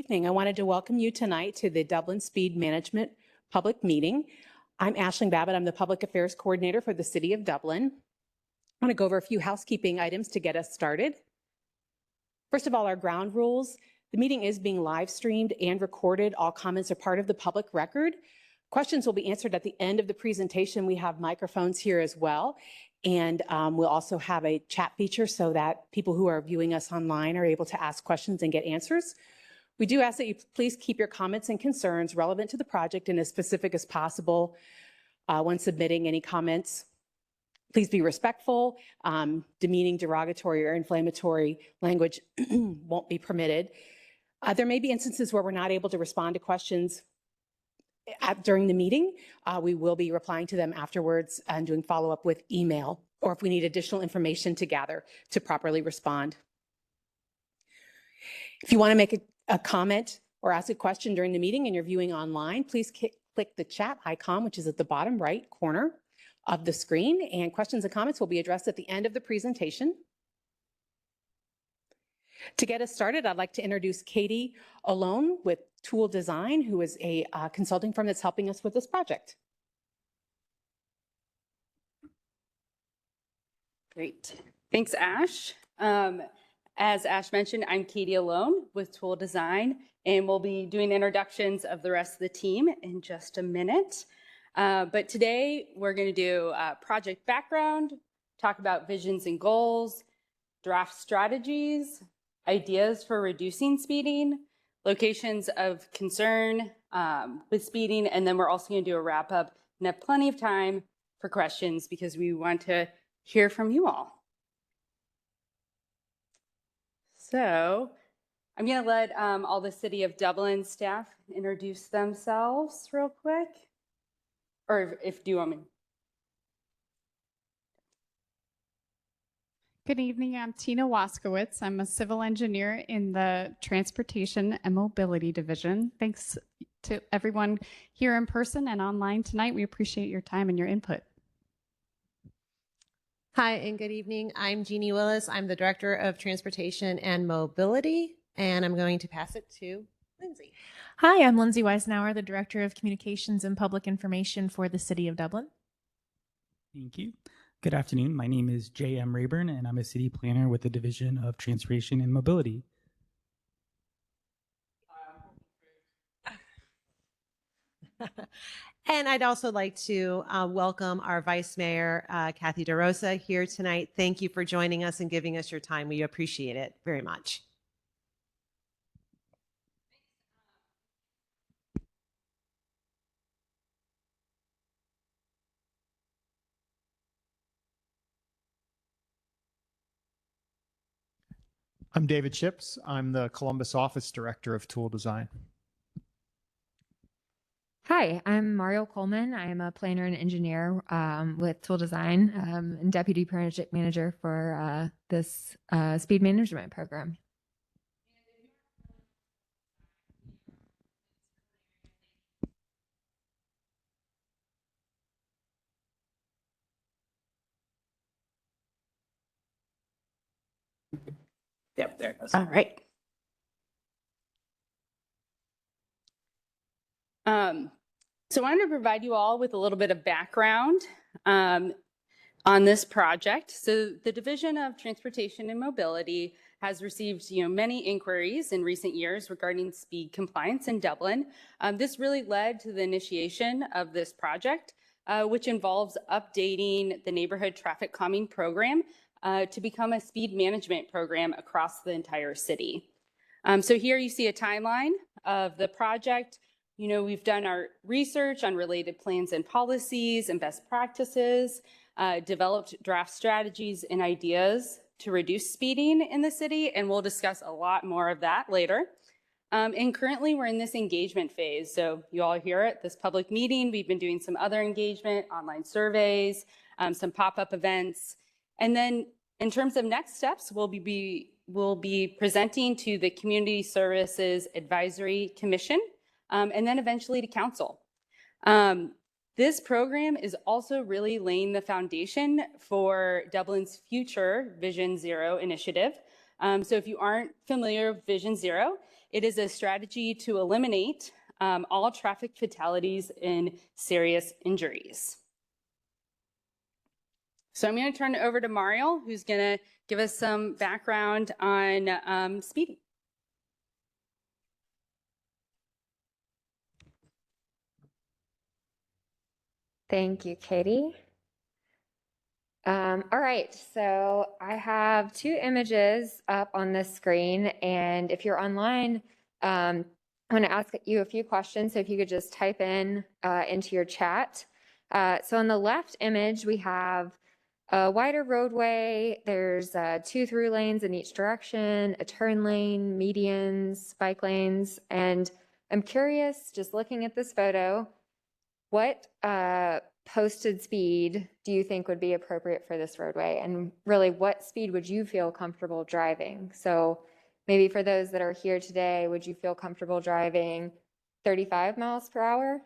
evening. I wanted to welcome you tonight to the Dublin Speed Management Public Meeting. I'm Aisling Babbitt. I'm the Public Affairs Coordinator for the City of Dublin. I want to go over a few housekeeping items to get us started. First of all, our ground rules. The meeting is being live streamed and recorded. All comments are part of the public record. Questions will be answered at the end of the presentation. We have microphones here as well. And we'll also have a chat feature so that people who are viewing us online are able to ask questions and get answers. We do ask that you please keep your comments and concerns relevant to the project and as specific as possible when submitting any comments. Please be respectful. Demeaning, derogatory, or inflammatory language won't be permitted. There may be instances where we're not able to respond to questions during the meeting. We will be replying to them afterwards and doing follow-up with email, or if we need additional information to gather to properly respond. If you want to make a comment or ask a question during the meeting and you're viewing online, please click the chat icon, which is at the bottom right corner of the screen, and questions and comments will be addressed at the end of the presentation. To get us started, I'd like to introduce Katie Alone with Tool Design, who is a consulting firm that's helping us with this project. Great. Thanks, Ash. As Ash mentioned, I'm Katie Alone with Tool Design, and we'll be doing introductions of the rest of the team in just a minute. But today we're going to do project background, talk about visions and goals, draft strategies, ideas for reducing speeding, locations of concern with speeding, and then we're also going to do a wrap up and have plenty of time for questions because we want to hear from you all. So I'm going to let all the City of Dublin staff introduce themselves real quick. Or if do you want me? Good evening, I'm Tina Waskowitz. I'm a civil engineer in the Transportation and Mobility Division. Thanks to everyone here in person and online tonight. We appreciate your time and your input. Hi, and good evening. I'm Jeannie Willis. I'm the Director of Transportation and Mobility, and I'm going to pass it to Lindsay. Hi, I'm Lindsay Weisenauer, the Director of Communications and Public Information for the City of Dublin. Thank you. Good afternoon. My name is J.M. Rayburn, and I'm a city planner with the Division of Transportation and Mobility. And I'd also like to welcome our Vice Mayor, Kathy DeRosa, here tonight. Thank you for joining us and giving us your time. We appreciate it very much. I'm David Chips. I'm the Columbus Office Director of Tool Design. Hi, I'm Mario Coleman. I am a planner and engineer with Tool Design and Deputy Project Manager for this speed management program. Yep, there it goes. All right. So I wanted to provide you all with a little bit of background on this project. So the Division of Transportation and Mobility has received many inquiries in recent years regarding speed compliance in Dublin. This really led to the initiation of this project, which involves updating the neighborhood traffic calming program to become a speed management program across the entire city. So here you see a timeline of the project. We've done our research on related plans and policies and best practices, developed draft strategies and ideas to reduce speeding in the city, and we'll discuss a lot more of that later. And currently we're in this engagement phase. So you all here at this public meeting, we've been doing some other engagement, online surveys, some pop-up events. And then in terms of next steps, we'll be presenting to the Community Services Advisory Commission, and then eventually to council. This program is also really laying the foundation for Dublin's future Vision Zero initiative, So if you aren't familiar with Vision Zero, it is a strategy to eliminate all traffic fatalities and serious injuries. So I'm going to turn it over to Mario, who's going to give us some background on speeding. Thank you, Katie. All right, so I have two images up on this screen, and if you're online, I'm going to ask you a few questions, so if you could just type in into your chat. So on the left image, we have a wider roadway. There's 2 through lanes in each direction, a turn lane, medians, bike lanes, and I'm curious, just looking at this photo, what posted speed do you think would be appropriate for this roadway? And really, what speed would you feel comfortable driving? So maybe for those that are here today, would you feel comfortable driving 35 miles per hour?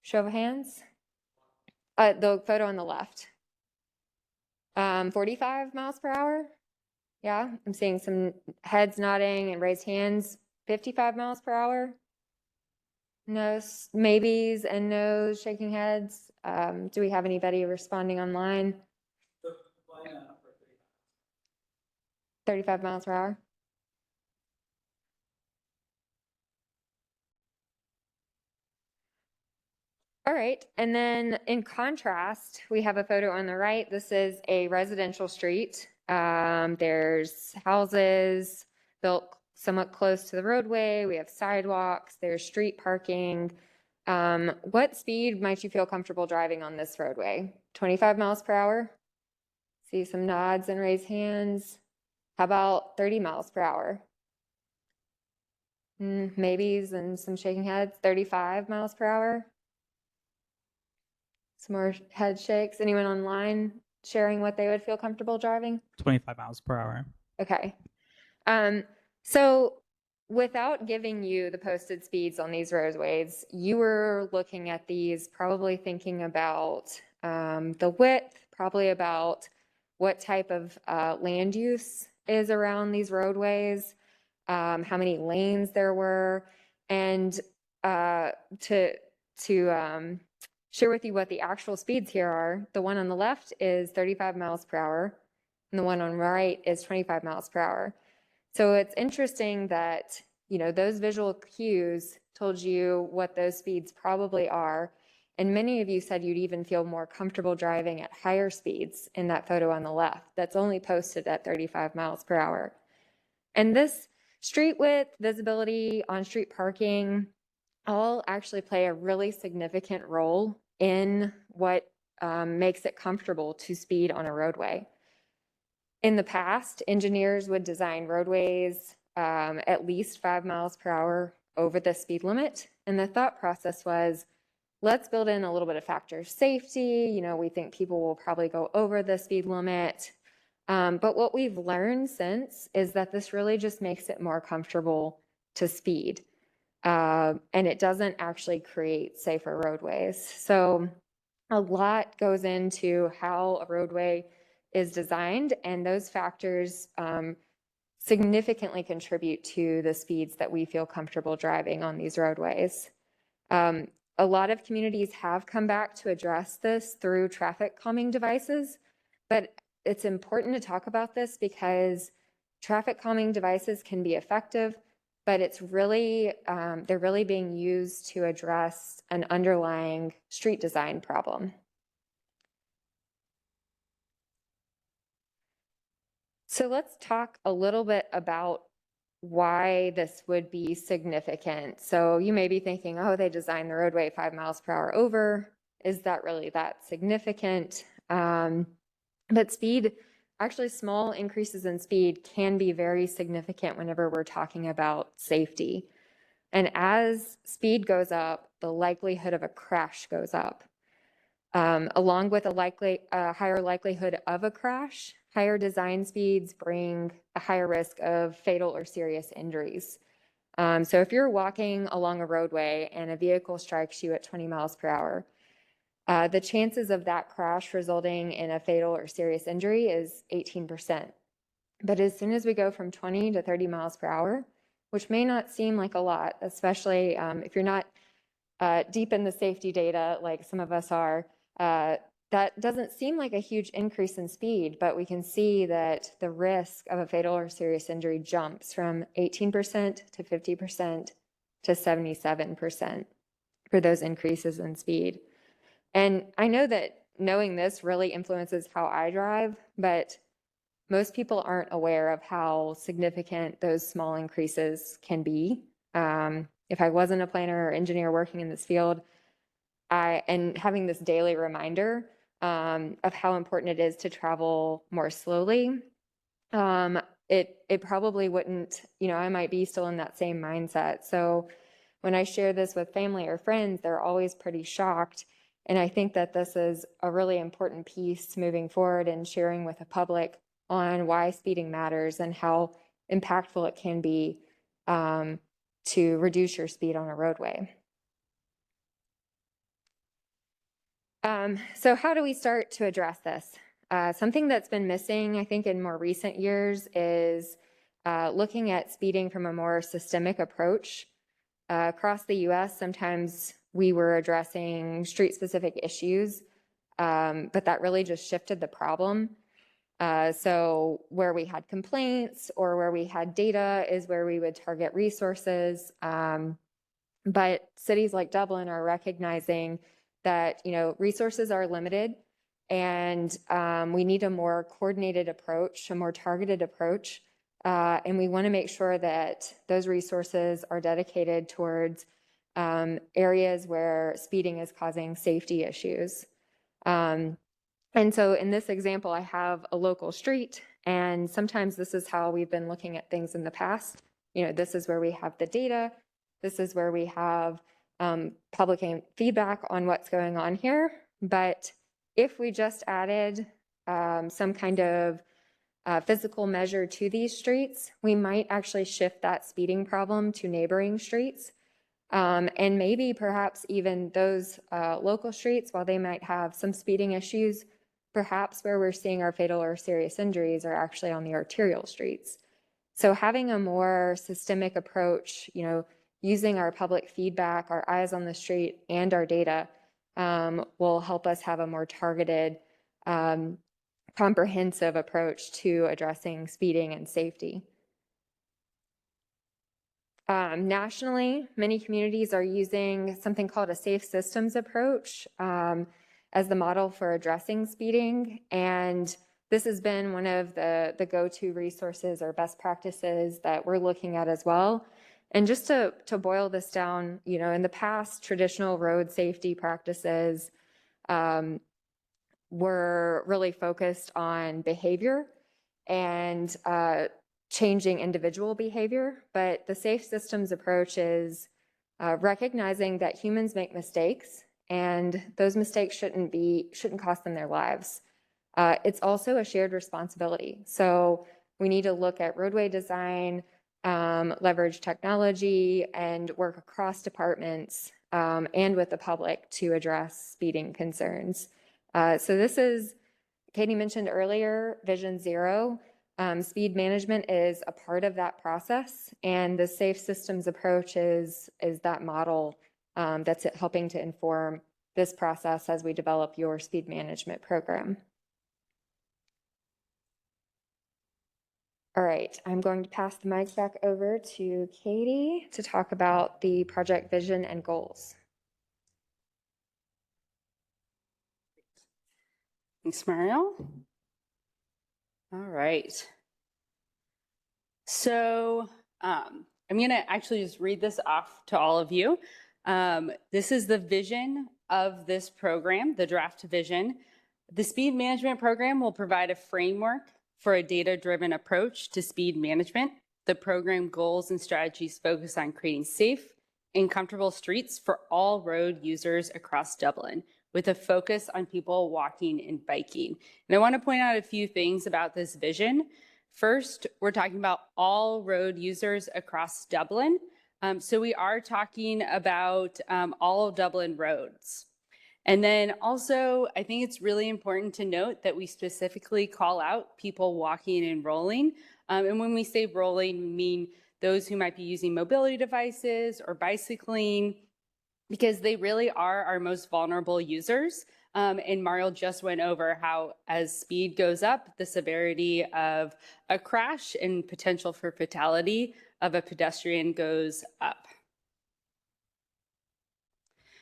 Show of hands. The photo on the left. 45 miles per hour? Yeah, I'm seeing some heads nodding and raised hands. 55 miles per hour? No maybes and no's, shaking heads. Do we have anybody responding online? 35 miles per hour. All right, and then in contrast, we have a photo on the right. This is a residential street. There's houses built somewhat close to the roadway. We have sidewalks, there's street parking. What speed might you feel comfortable driving on this roadway? 25 miles per hour? See some nods and raised hands. How about 30 miles per hour? Maybes and some shaking heads. 35 miles per hour? Some more head shakes. Anyone online sharing what they would feel comfortable driving? 25 miles per hour. Okay. So without giving you the posted speeds on these roadways, you were looking at these probably thinking about the width, probably about what type of land use is around these roadways, how many lanes there were, and to share with you what the actual speeds here are. The one on the left is 35 miles per hour, and the one on the right is 25 miles per hour. So it's interesting that, you know, those visual cues told you what those speeds probably are. And many of you said you'd even feel more comfortable driving at higher speeds in that photo on the left that's only posted at 35 miles per hour. And this street width, visibility, on-street parking, all actually play a really significant role in what makes it comfortable to speed on a roadway. In the past, engineers would design roadways at least 5 miles per hour over the speed limit. And the thought process was, let's build in a little bit of factor safety. You know, we think people will probably go over the speed limit. But what we've learned since is that this really just makes it more comfortable to speed. And it doesn't actually create safer roadways. So a lot goes into how a roadway is designed, and those factors significantly contribute to the speeds that we feel comfortable driving on these roadways. A lot of communities have come back to address this through traffic calming devices, but it's important to talk about this because traffic calming devices can be effective, but it's really, they're really being used to address an underlying street design problem. So let's talk a little bit about why this would be significant. So you may be thinking, oh, they designed the roadway 5 miles per hour over. Is that really that significant? But speed, actually small increases in speed can be very significant whenever we're talking about safety. And as speed goes up, the likelihood of a crash goes up. Along with a higher likelihood of a crash, higher design speeds bring a higher risk of fatal or serious injuries. So if you're walking along a roadway and a vehicle strikes you at 20 miles per hour, the chances of that crash resulting in a fatal or serious injury is 18%. But as soon as we go from 20 to 30 miles per hour, which may not seem like a lot, especially if you're not deep in the safety data like some of us are, that doesn't seem like a huge increase in speed, but we can see that the risk of a fatal or serious injury jumps from 18% to 50% to 77% for those increases in speed. And I know that knowing this really influences how I drive, but most people aren't aware of how significant those small increases can be. If I wasn't a planner or engineer working in this field, and having this daily reminder of how important it is to travel more slowly, it probably wouldn't, I might be still in that same mindset. So when I share this with family or friends, they're always pretty shocked. And I think that this is a really important piece moving forward and sharing with the public on why speeding matters and how impactful it can be to reduce your speed on a roadway. So how do we start to address this? Something that's been missing, I think, in more recent years is looking at speeding from a more systemic approach. Across the US, sometimes we were addressing street-specific issues, but that really just shifted the problem. So where we had complaints or where we had data is where we would target resources. But cities like Dublin are recognizing that, resources are limited and we need a more coordinated approach, a more targeted approach. And we want to make sure that those resources are dedicated towards areas where speeding is causing safety issues. And so in this example, I have a local street, and sometimes this is how we've been looking at things in the past. This is where we have the data. This is where we have public feedback on what's going on here. But if we just added some kind of physical measure to these streets, we might actually shift that speeding problem to neighboring streets. And maybe perhaps even those local streets, while they might have some speeding issues, perhaps where we're seeing our fatal or serious injuries are actually on the arterial streets. So having a more systemic approach, using our public feedback, our eyes on the street, and our data will help us have a more targeted, comprehensive approach to addressing speeding and safety. Nationally, many communities are using something called a safe systems approach as the model for addressing speeding. And this has been one of the go-to resources or best practices that we're looking at as well. And just to boil this down, in the past, traditional road safety practices were really focused on behavior and changing individual behavior, but the safe systems approach is recognizing that humans make mistakes and those mistakes shouldn't cost them their lives. It's also a shared responsibility. So we need to look at roadway design, leverage technology, and work across departments and with the public to address speeding concerns. So this is, Katie mentioned earlier, Vision Zero. Speed management is a part of that process, and the safe systems approach is that model that's helping to inform this process as we develop your speed management program. All right, I'm going to pass the mic back over to Katie to talk about the project vision and goals. Thanks, Mario. All right. So I'm going to actually just read this off to all of you. This is the vision of this program, the draft vision. The speed management program will provide a framework for a data-driven approach to speed management. The program goals and strategies focus on creating safe and comfortable streets for all road users across Dublin, with a focus on people walking and biking. And I want to point out a few things about this vision. First, we're talking about all road users across Dublin. So we are talking about all of Dublin roads. And then also, I think it's really important to note that we specifically call out people walking and rolling. And when we say rolling, we mean those who might be using mobility devices or bicycling, because they really are our most vulnerable users. And Mario just went over how as speed goes up, the severity of a crash and potential for fatality of a pedestrian goes up.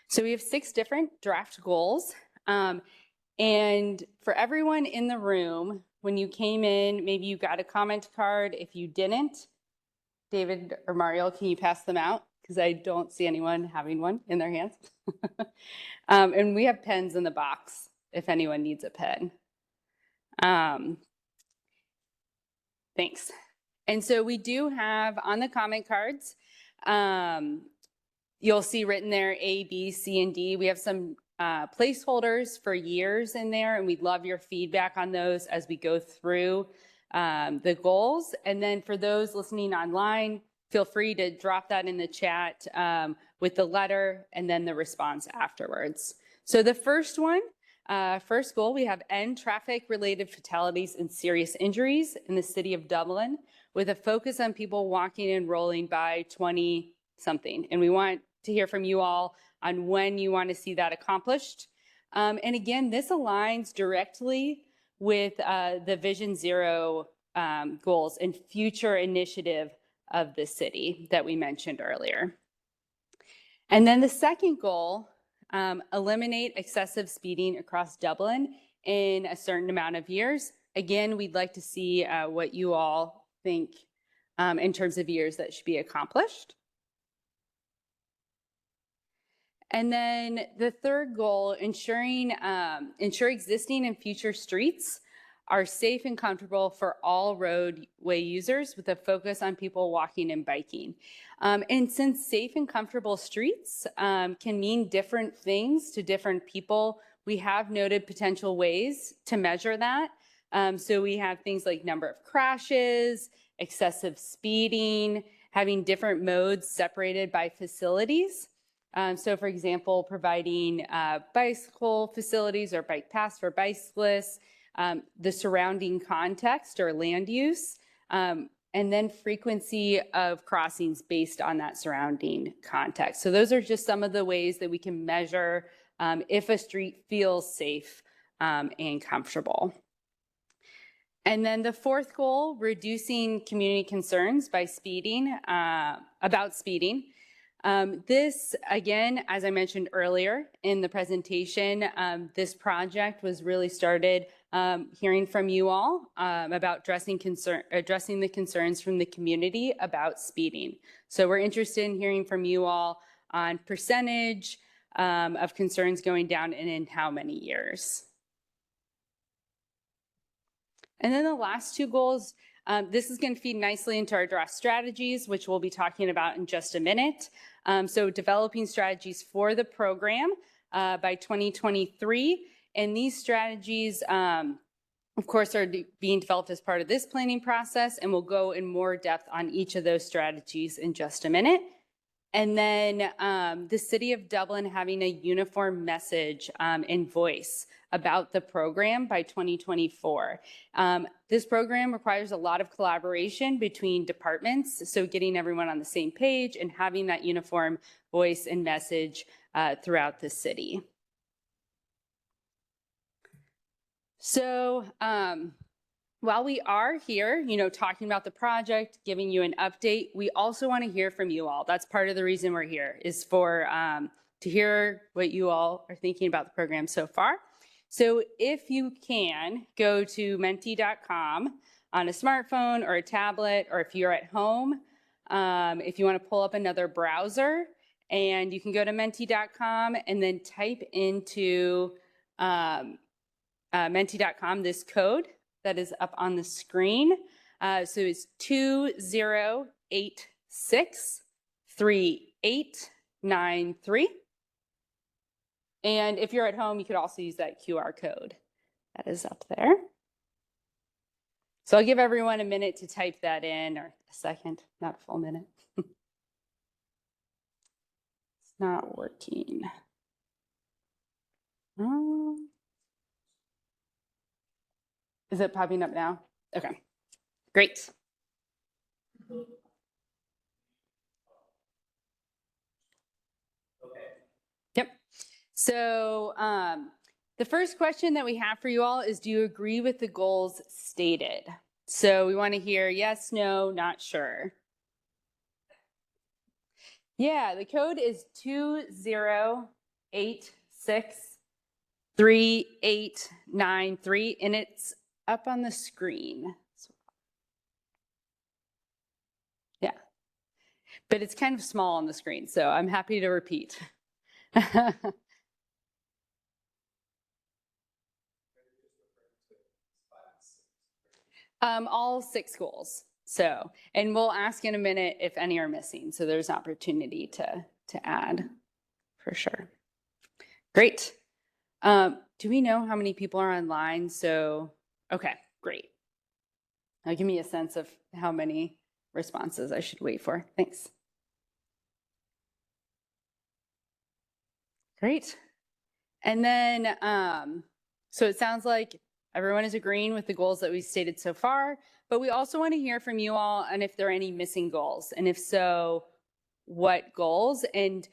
So we have 6 different draft goals. And for everyone in the room, when you came in, maybe you got a comment card. If you didn't, David or Mario, can you pass them out? Because I don't see anyone having one in their hands. And we have pens in the box if anyone needs a pen. Thanks. And so we do have on the comment cards, you'll see written there A, B, C, and D. We have some placeholders for years in there, and we'd love your feedback on those as we go through the goals. And then for those listening online, feel free to drop that in the chat with the letter and then the response afterwards. So the first one, first goal, we have end traffic-related fatalities and serious injuries in the city of Dublin with a focus on people walking and rolling by 20-something. And we want to hear from you all on when you want to see that accomplished. And again, this aligns directly with the Vision Zero goals and future initiative of the city that we mentioned earlier. And then the second goal, eliminate excessive speeding across Dublin in a certain amount of years. Again, we'd like to see what you all think in terms of years that should be accomplished. And then the third goal, ensure existing and future streets are safe and comfortable for all roadway users with a focus on people walking and biking. And since safe and comfortable streets can mean different things to different people, we have noted potential ways to measure that. So we have things like number of crashes, excessive speeding, having different modes separated by facilities. So for example, providing bicycle facilities or bike paths for bicyclists, the surrounding context or land use, and then frequency of crossings based on that surrounding context. So those are just some of the ways that we can measure if a street feels safe and comfortable. And then the fourth goal, reducing community concerns by speeding, about speeding. This, again, as I mentioned earlier in the presentation, this project was really started hearing from you all about addressing the concerns from the community about speeding. So we're interested in hearing from you all on percentage of concerns going down and in how many years. And then the last 2 goals, this is going to feed nicely into our draft strategies, which we'll be talking about in just a minute. So developing strategies for the program by 2023. And these strategies, of course, are being developed as part of this planning process, and we'll go in more depth on each of those strategies in just a minute. And then the City of Dublin having a uniform message and voice about the program by 2024. This program requires a lot of collaboration between departments, so getting everyone on the same page and having that uniform voice and message throughout the city. So while we are here, talking about the project, giving you an update, we also want to hear from you all. That's part of the reason we're here, is for to hear what you all are thinking about the program so far. So if you can, go to menti.com on a smartphone or a tablet, or if you're at home, if you want to pull up another browser, and you can go to menti.com and then type into menti.com this code that is up on the screen. So it's 20863893. And if you're at home, you could also use that QR code that is up there. So I'll give everyone a minute to type that in, or a second, not a full minute. It's not working. Is it popping up now? Okay, great. Yep. So the first question that we have for you all is, do you agree with the goals stated? So we want to hear yes, no, not sure. Yeah, the code is 20863893, and it's up on the screen. Yeah, but it's kind of small on the screen, so I'm happy to repeat. All 6 goals. So, and we'll ask in a minute if any are missing. So there's an opportunity to add for sure. Great. Do we know how many people are online? So, okay, great. Now give me a sense of how many responses I should wait for. Thanks. Great. And then, so it sounds like everyone is agreeing with the goals that we stated so far, but we also want to hear from you all and if there are any missing goals, and if so, what goals. And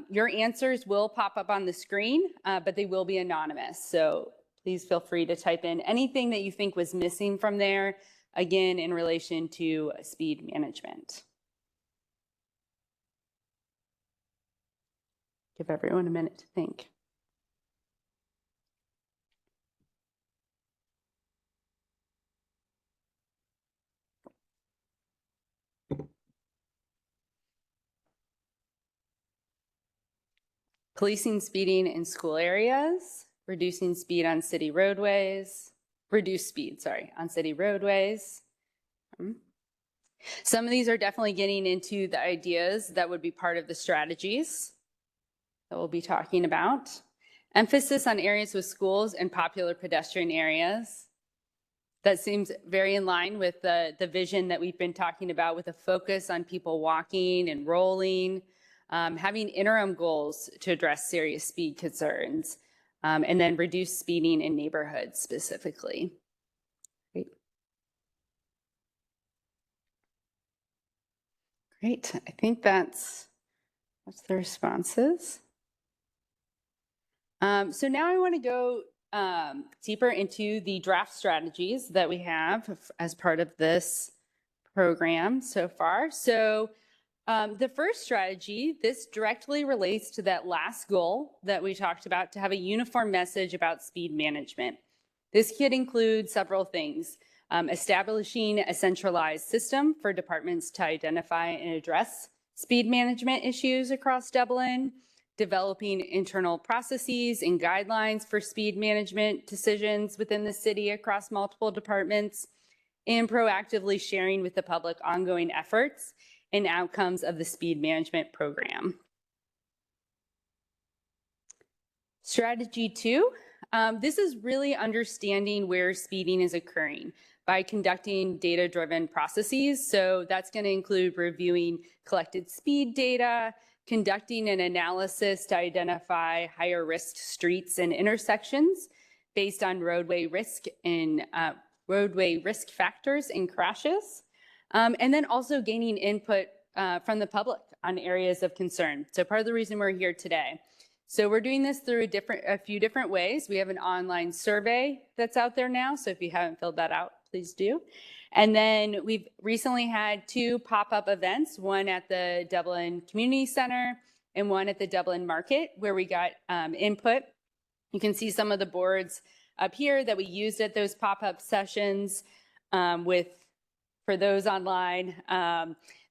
your answers will pop up on the screen, but they will be anonymous. So please feel free to type in anything that you think was missing from there, again, in relation to speed management. Give everyone a minute to think. Policing speeding in school areas, reducing speed on city roadways, reduce speed, sorry, on city roadways. Some of these are definitely getting into the ideas that would be part of the strategies that we'll be talking about. Emphasis on areas with schools and popular pedestrian areas. That seems very in line with the vision that we've been talking about, with a focus on people walking and rolling. Having interim goals to address serious speed concerns, and then reduce speeding in neighborhoods specifically. Great. Great, I think that's the responses. So now I want to go deeper into the draft strategies that we have as part of this program so far. So the first strategy, this directly relates to that last goal that we talked about, to have a uniform message about speed management. This could include several things: establishing a centralized system for departments to identify and address speed management issues across Dublin, developing internal processes and guidelines for speed management decisions within the city across multiple departments, and proactively sharing with the public ongoing efforts and outcomes of the speed management program. Strategy 2, this is really understanding where speeding is occurring by conducting data-driven processes. So that's going to include reviewing collected speed data, conducting an analysis to identify higher risk streets and intersections based on roadway risk factors and crashes. And then also gaining input from the public on areas of concern. So part of the reason we're here today. So we're doing this through a few different ways. We have an online survey that's out there now. So if you haven't filled that out, please do. And then we've recently had 2 pop-up events, one at the Dublin Community Center and one at the Dublin Market, where we got input. You can see some of the boards up here that we used at those pop-up sessions for those online,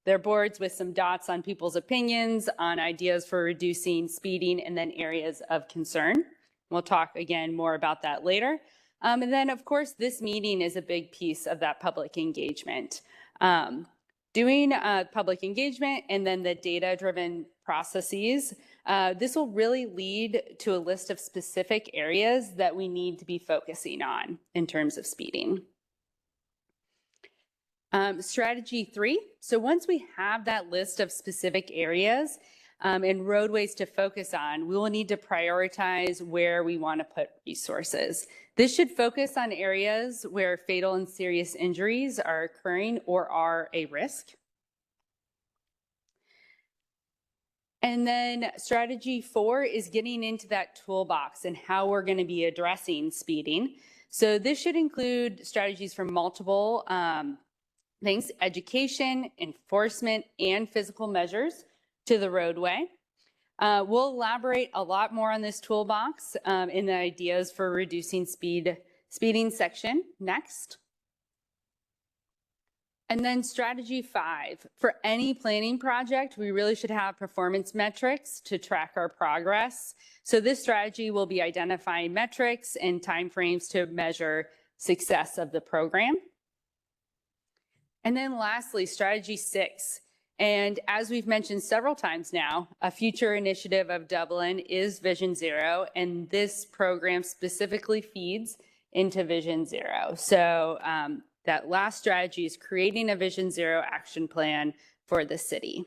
they're boards with some dots on people's opinions on ideas for reducing speeding and then areas of concern. We'll talk again more about that later. And then of course, this meeting is a big piece of that public engagement. Doing public engagement and then the data-driven processes, this will really lead to a list of specific areas that we need to be focusing on in terms of speeding. Strategy 3, so once we have that list of specific areas, and roadways to focus on, we will need to prioritize where we want to put resources. This should focus on areas where fatal and serious injuries are occurring or are a risk. And then strategy 4 is getting into that toolbox and how we're going to be addressing speeding. So this should include strategies from multiple things: education, enforcement, and physical measures to the roadway. We'll elaborate a lot more on this toolbox in the ideas for reducing speeding section next. And then strategy 5, for any planning project, we really should have performance metrics to track our progress. So this strategy will be identifying metrics and timeframes to measure success of the program. And then lastly, strategy 6. And as we've mentioned several times now, a future initiative of Dublin is Vision Zero, and this program specifically feeds into Vision Zero. So that last strategy is creating a Vision Zero action plan for the city.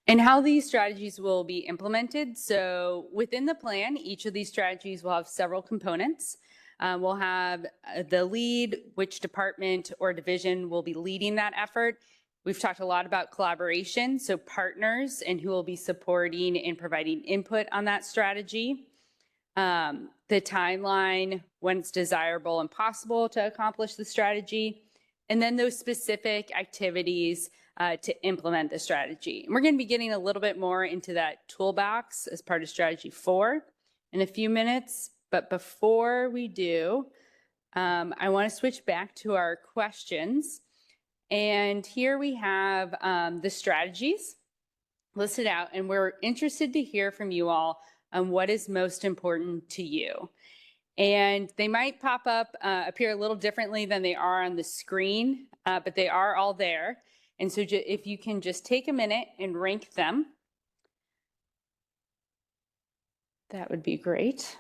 And how these strategies will be implemented. So within the plan, each of these strategies will have several components. We'll have the lead, which department or division will be leading that effort. We've talked a lot about collaboration, so partners and who will be supporting and providing input on that strategy. The timeline, when it's desirable and possible to accomplish the strategy, and then those specific activities to implement the strategy. And we're going to be getting a little bit more into that toolbox as part of strategy 4 in a few minutes. But before we do, I want to switch back to our questions. And here we have the strategies listed out, and we're interested to hear from you all on what is most important to you. And they might pop up, appear a little differently than they are on the screen, but they are all there. And so if you can just take a minute and rank them, that would be great.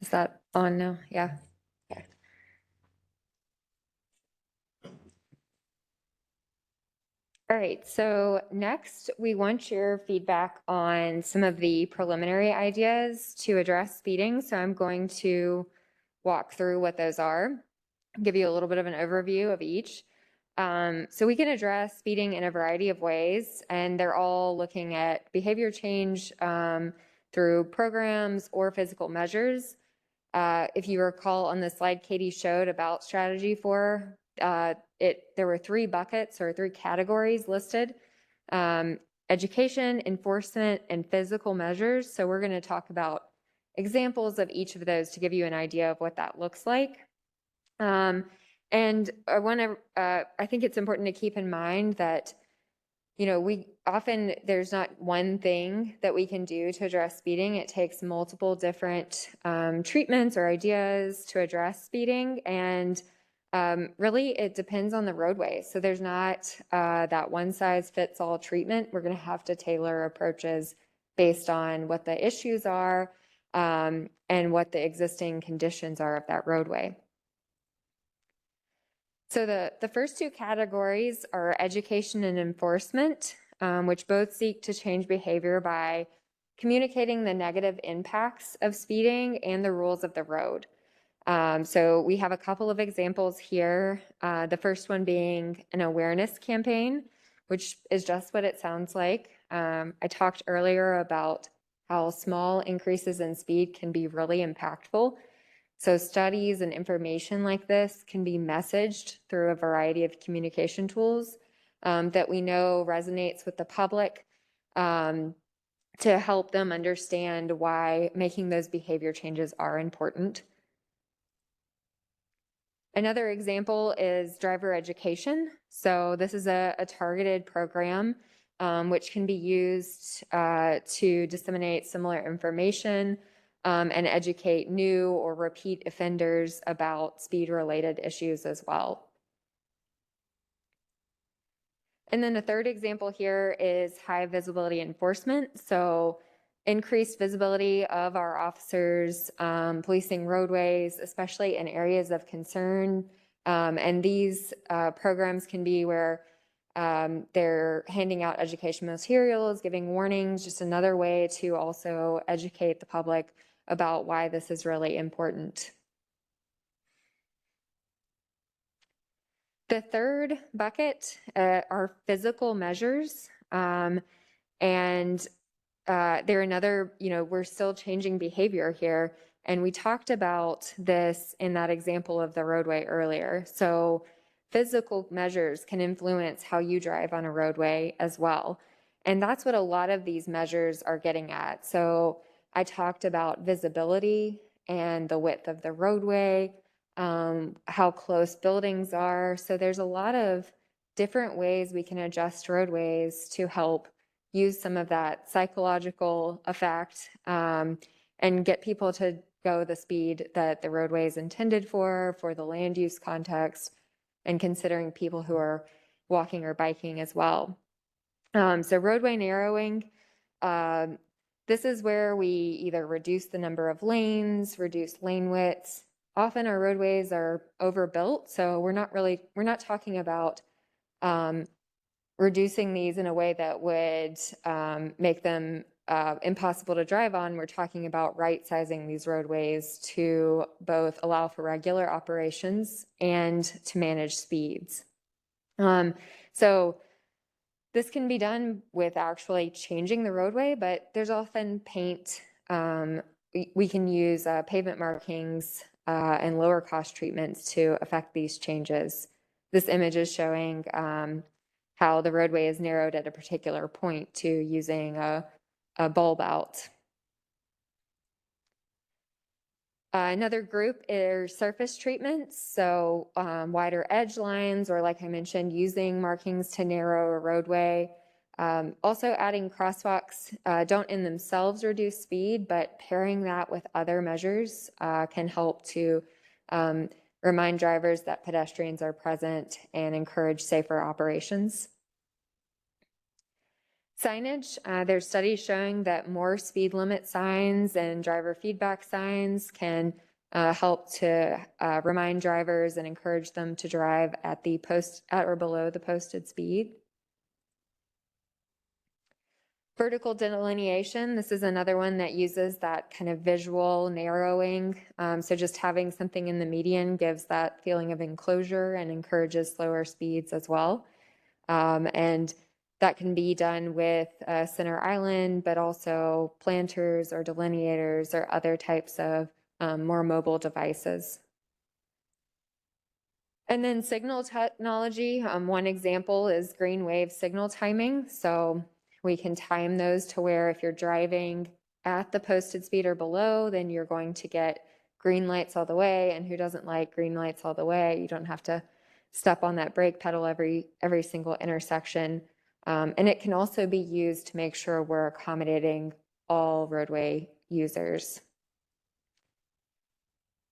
Is that on now? Yeah. Okay. All right, so next we want your feedback on some of the preliminary ideas to address speeding. So I'm going to walk through what those are, give you a little bit of an overview of each. So we can address speeding in a variety of ways, and they're all looking at behavior change through programs or physical measures. If you recall on the slide Katie showed about strategy 4, there were 3 buckets or 3 categories listed: education, enforcement, and physical measures. So we're going to talk about examples of each of those to give you an idea of what that looks like. And I think it's important to keep in mind that, we often, there's not one thing that we can do to address speeding. It takes multiple different treatments or ideas to address speeding. And really, it depends on the roadway. So there's not that one size fits all treatment. We're going to have to tailor approaches based on what the issues are and what the existing conditions are of that roadway. So the first two categories are education and enforcement, which both seek to change behavior by communicating the negative impacts of speeding and the rules of the road. So we have a couple of examples here. The first one being an awareness campaign, which is just what it sounds like. I talked earlier about how small increases in speed can be really impactful. So studies and information like this can be messaged through a variety of communication tools that we know resonates with the public to help them understand why making those behavior changes are important. Another example is driver education. So this is a targeted program which can be used to disseminate similar information and educate new or repeat offenders about speed-related issues as well. And then the third example here is high visibility enforcement. So increased visibility of our officers policing roadways, especially in areas of concern. And these programs can be where they're handing out education materials, giving warnings, just another way to also educate the public about why this is really important. The third bucket are physical measures. And they're another, we're still changing behavior here. And we talked about this in that example of the roadway earlier. So physical measures can influence how you drive on a roadway as well. And that's what a lot of these measures are getting at. So I talked about visibility and the width of the roadway, how close buildings are. So there's a lot of different ways we can adjust roadways to help use some of that psychological effect and get people to go the speed that the roadway is intended for the land use context, and considering people who are walking or biking as well. So roadway narrowing, this is where we either reduce the number of lanes, reduce lane widths. Often our roadways are overbuilt, so we're not talking about reducing these in a way that would make them impossible to drive on. We're talking about right-sizing these roadways to both allow for regular operations and to manage speeds. So this can be done with actually changing the roadway, but there's often paint. We can use pavement markings and lower cost treatments to affect these changes. This image is showing how the roadway is narrowed at a particular point to using a bulb out. Another group is surface treatments, so wider edge lines, or like I mentioned, using markings to narrow a roadway. Also adding crosswalks don't in themselves reduce speed, but pairing that with other measures can help to remind drivers that pedestrians are present and encourage safer operations. Signage, there's studies showing that more speed limit signs and driver feedback signs can help to remind drivers and encourage them to drive at or below the posted speed. Vertical delineation, this is another one that uses that kind of visual narrowing. So just having something in the median gives that feeling of enclosure and encourages slower speeds as well. And that can be done with center island, but also planters or delineators or other types of more mobile devices. And then signal technology. One example is green wave signal timing. So we can time those to where if you're driving at the posted speed or below, then you're going to get green lights all the way. And who doesn't like green lights all the way? You don't have to step on that brake pedal every single intersection. And it can also be used to make sure we're accommodating all roadway users.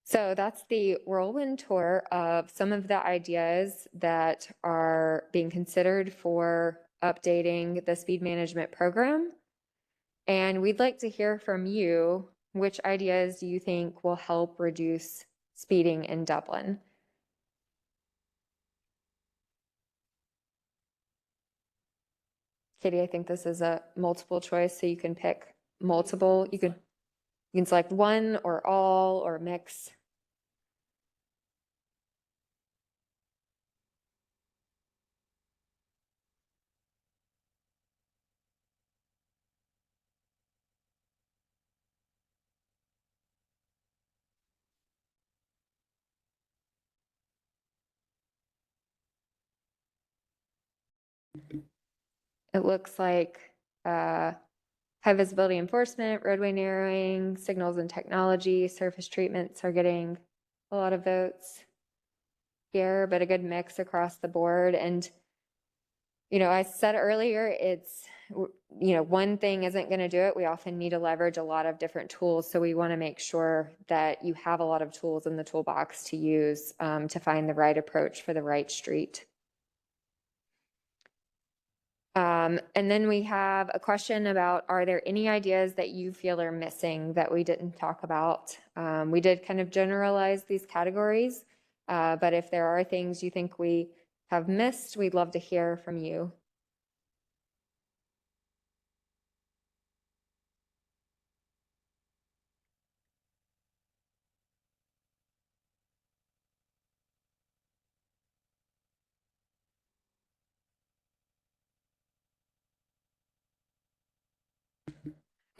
So that's the whirlwind tour of some of the ideas that are being considered for updating the speed management program. And we'd like to hear from you. Which ideas do you think will help reduce speeding in Dublin? Katie, I think this is a multiple choice, so you can pick multiple. You can select one or all or mix. It looks like high visibility enforcement, roadway narrowing, signals and technology, surface treatments are getting a lot of votes here, but a good mix across the board. And, I said earlier, it's, one thing isn't going to do it. We often need to leverage a lot of different tools. So we want to make sure that you have a lot of tools in the toolbox to use to find the right approach for the right street. And then we have a question about, are there any ideas that you feel are missing that we didn't talk about? We did kind of generalize these categories, but if there are things you think we have missed, we'd love to hear from you.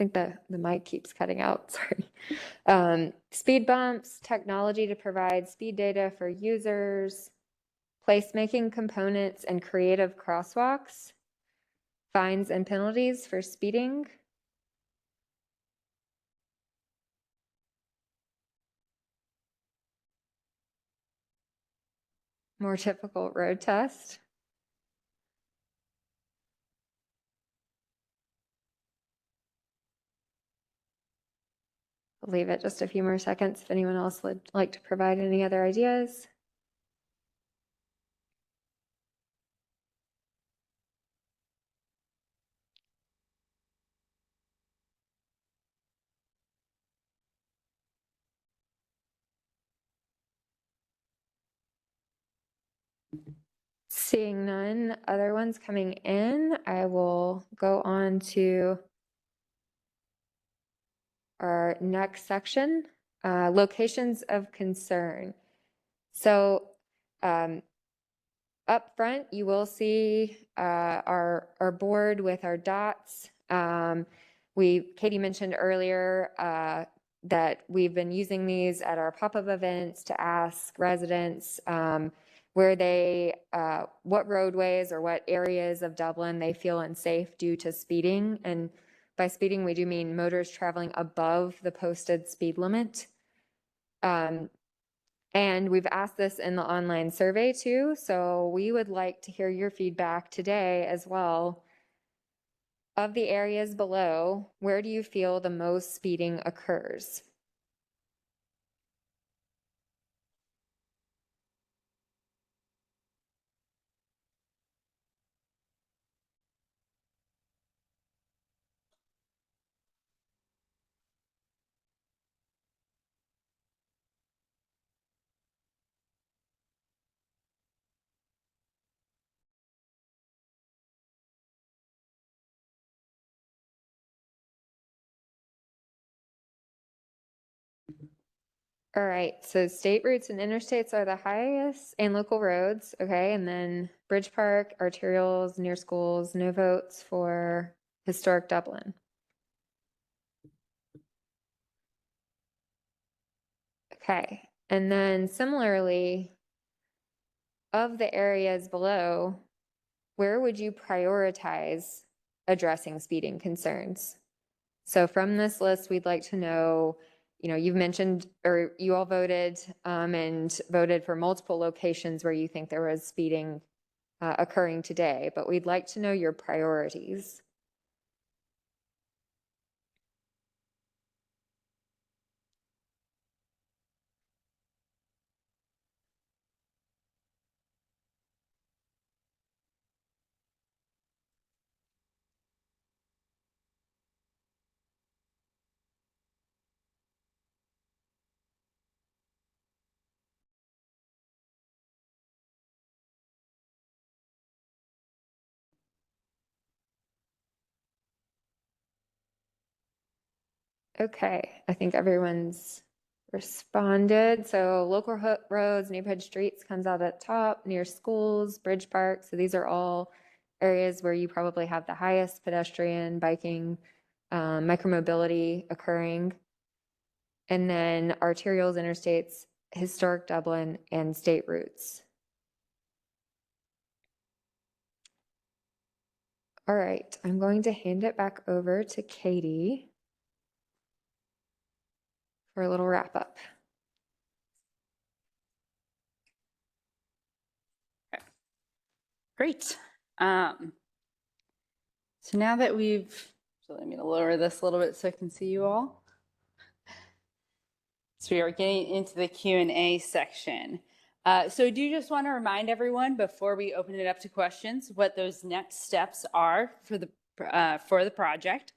I think the mic keeps cutting out, sorry. Speed bumps, technology to provide speed data for users, placemaking components and creative crosswalks, fines and penalties for speeding. More typical road test. I'll leave it just a few more seconds if anyone else would like to provide any other ideas. Seeing none other ones coming in, I will go on to our next section, locations of concern. So up front, you will see our board with our dots. Katie mentioned earlier that we've been using these at our pop-up events to ask residents what roadways or what areas of Dublin they feel unsafe due to speeding. And by speeding, we do mean motors traveling above the posted speed limit. And we've asked this in the online survey too, so we would like to hear your feedback today as well. Of the areas below, where do you feel the most speeding occurs? All right, so state routes and interstates are the highest, and local roads, okay, and then Bridge Park, arterials, near schools, no votes for historic Dublin. Okay, and then similarly, of the areas below, where would you prioritize addressing speeding concerns? So from this list, we'd like to know, you've mentioned, or you all voted and voted for multiple locations where you think there was speeding occurring today, but we'd like to know your priorities. Okay, I think everyone's responded. So local roads, neighborhood streets comes out at top, near schools, bridge parks. So these are all areas where you probably have the highest pedestrian, biking, micromobility occurring. And then arterials, interstates, historic Dublin, and state routes. All right, I'm going to hand it back over to Katie for a little wrap up. Great. So now that so let me lower this a little bit so I can see you all. So we are getting into the Q&A section. So I do just want to remind everyone before we open it up to questions what those next steps are for the project.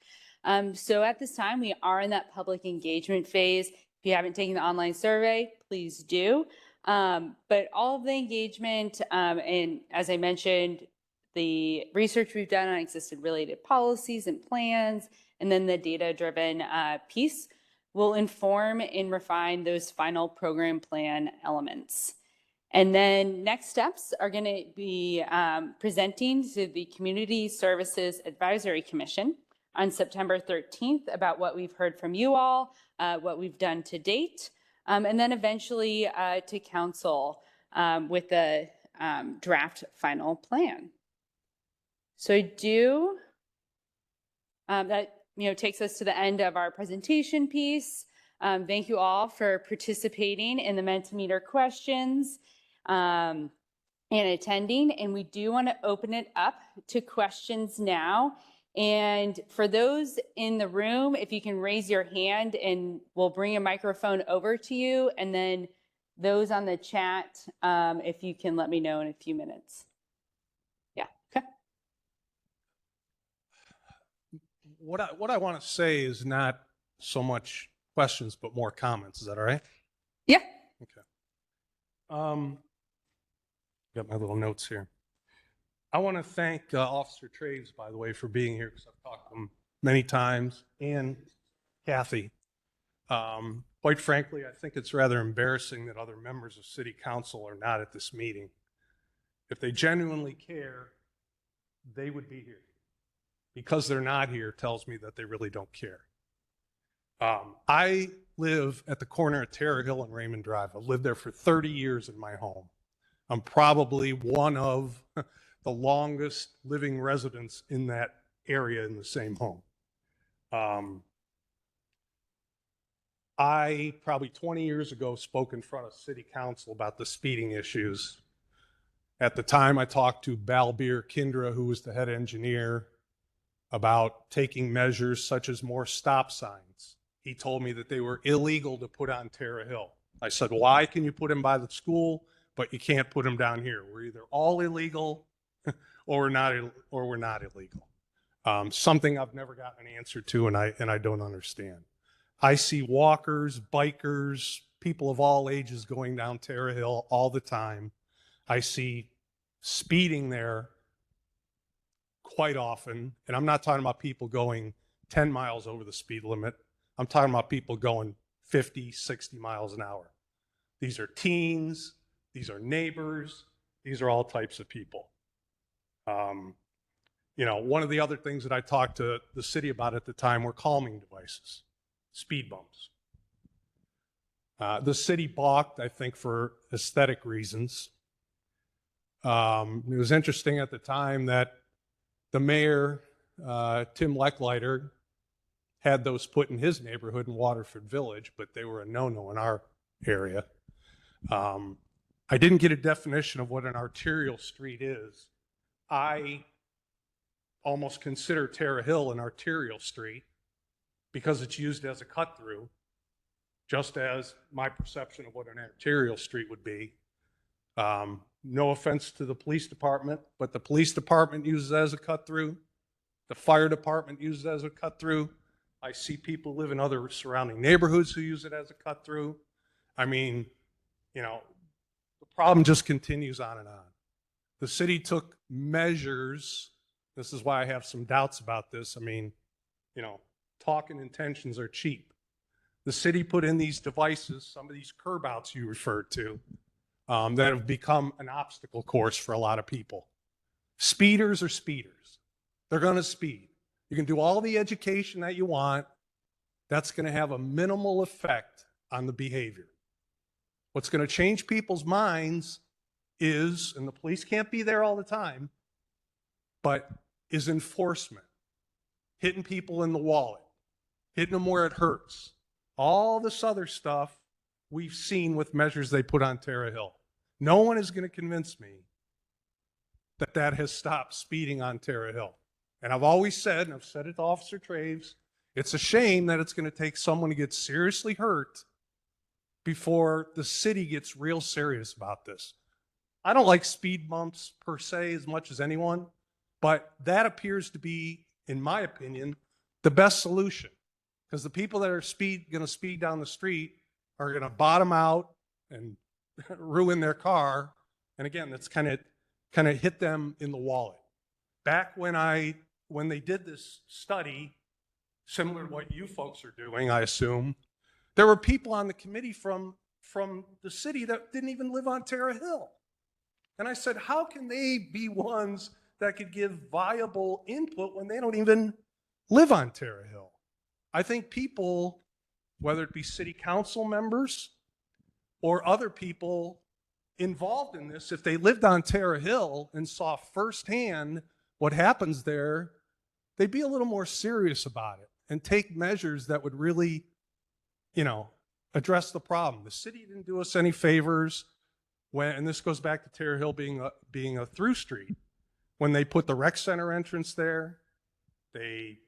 So at this time, we are in that public engagement phase. If you haven't taken the online survey, please do. But all of the engagement, and as I mentioned, the research we've done on existing related policies and plans, and then the data-driven piece will inform and refine those final program plan elements. And then next steps are going to be presenting to the Community Services Advisory Commission on September 13th about what we've heard from you all, what we've done to date, and then eventually to council with the draft final plan. So that takes us to the end of our presentation piece. Thank you all for participating in the Mentimeter questions and attending. And we do want to open it up to questions now. And for those in the room, if you can raise your hand and we'll bring a microphone over to you. And then those on the chat, if you can let me know in a few minutes. Yeah, okay. What I want to say is not so much questions, but more comments. Is that all right? Yeah. Okay. Got my little notes here. I want to thank Officer Traves, by the way, for being here because I've talked to him many times, and Kathy. Quite frankly, I think it's rather embarrassing that other members of City Council are not at this meeting. If they genuinely care, they would be here. Because they're not here tells me that they really don't care. I live at the corner of Terra Hill and Raymond Drive. I've lived there for 30 years in my home. I'm probably one of the longest living residents in that area in the same home. I probably 20 years ago spoke in front of City Council about the speeding issues. At the time, I talked to Balbir Kindra, who was the head engineer, about taking measures such as more stop signs. He told me that they were illegal to put on Terra Hill. I said, why can you put them by the school, but you can't put them down here? We're either all illegal or we're not illegal. Something I've never gotten an answer to, and I don't understand. I see walkers, bikers, people of all ages going down Terra Hill all the time. I see speeding there quite often, and I'm not talking about people going 10 miles over the speed limit. I'm talking about people going 50, 60 miles an hour. These are teens, these are neighbors, these are all types of people. One of the other things that I talked to the city about at the time were calming devices, speed bumps. The city balked, I think, for aesthetic reasons. It was interesting at the time that the mayor, Tim Lechleiter, had those put in his neighborhood in Waterford Village, but they were a no-no in our area. I didn't get a definition of what an arterial street is I almost consider Terra Hill an arterial street because it's used as a cut through, just as my perception of what an arterial street would be. No offense to the police department, but the police department uses it as a cut through. The fire department uses it as a cut through. I see people live in other surrounding neighborhoods who use it as a cut through. I mean, you know, the problem just continues on and on. The city took measures. This is why I have some doubts about this. I mean, you know, talk and intentions are cheap. The city put in these devices, some of these curb outs you referred to, that have become an obstacle course for a lot of people. Speeders are speeders. They're going to speed. You can do all the education that you want. That's going to have a minimal effect on the behavior. What's going to change people's minds is, and the police can't be there all the time, but is enforcement. Hitting people in the wallet, hitting them where it hurts. All this other stuff we've seen with measures they put on Terra Hill. No one is going to convince me that that has stopped speeding on Terra Hill. And I've always said, and I've said it to Officer Traves, it's a shame that it's going to take someone to get seriously hurt before the city gets real serious about this. I don't like speed bumps per se as much as anyone, but that appears to be, in my opinion, the best solution. Because the people that are going to speed down the street are going to bottom out and ruin their car. And again, that's kind of hit them in the wallet. Back when they did this study, similar to what you folks are doing, I assume, there were people on the committee from the city that didn't even live on Terra Hill. And I said, how can they be ones that could give viable input when they don't even live on Terra Hill? I think people, whether it be city council members or other people involved in this, if they lived on Terra Hill and saw firsthand what happens there, they'd be a little more serious about it and take measures that would really, you know, address the problem. The city didn't do us any favors when, and this goes back to Terra Hill being a through street. When they put the rec center entrance there, they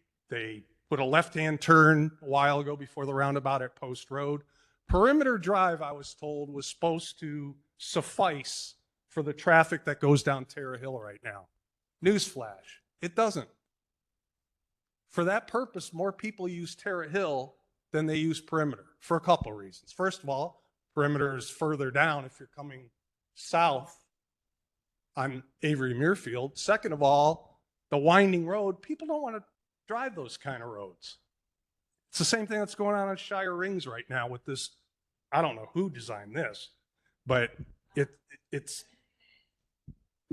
put a left-hand turn a while ago before the roundabout at Post Road. Perimeter Drive, I was told, was supposed to suffice for the traffic that goes down Terra Hill right now. Newsflash, it doesn't. For that purpose, more people use Terra Hill than they use Perimeter for a couple of reasons. First of all, Perimeter is further down if you're coming south on Avery Muirfield. Second of all, the winding road, people don't want to drive those kind of roads. It's the same thing that's going on Shire Rings right now with this. I don't know who designed this, but it's.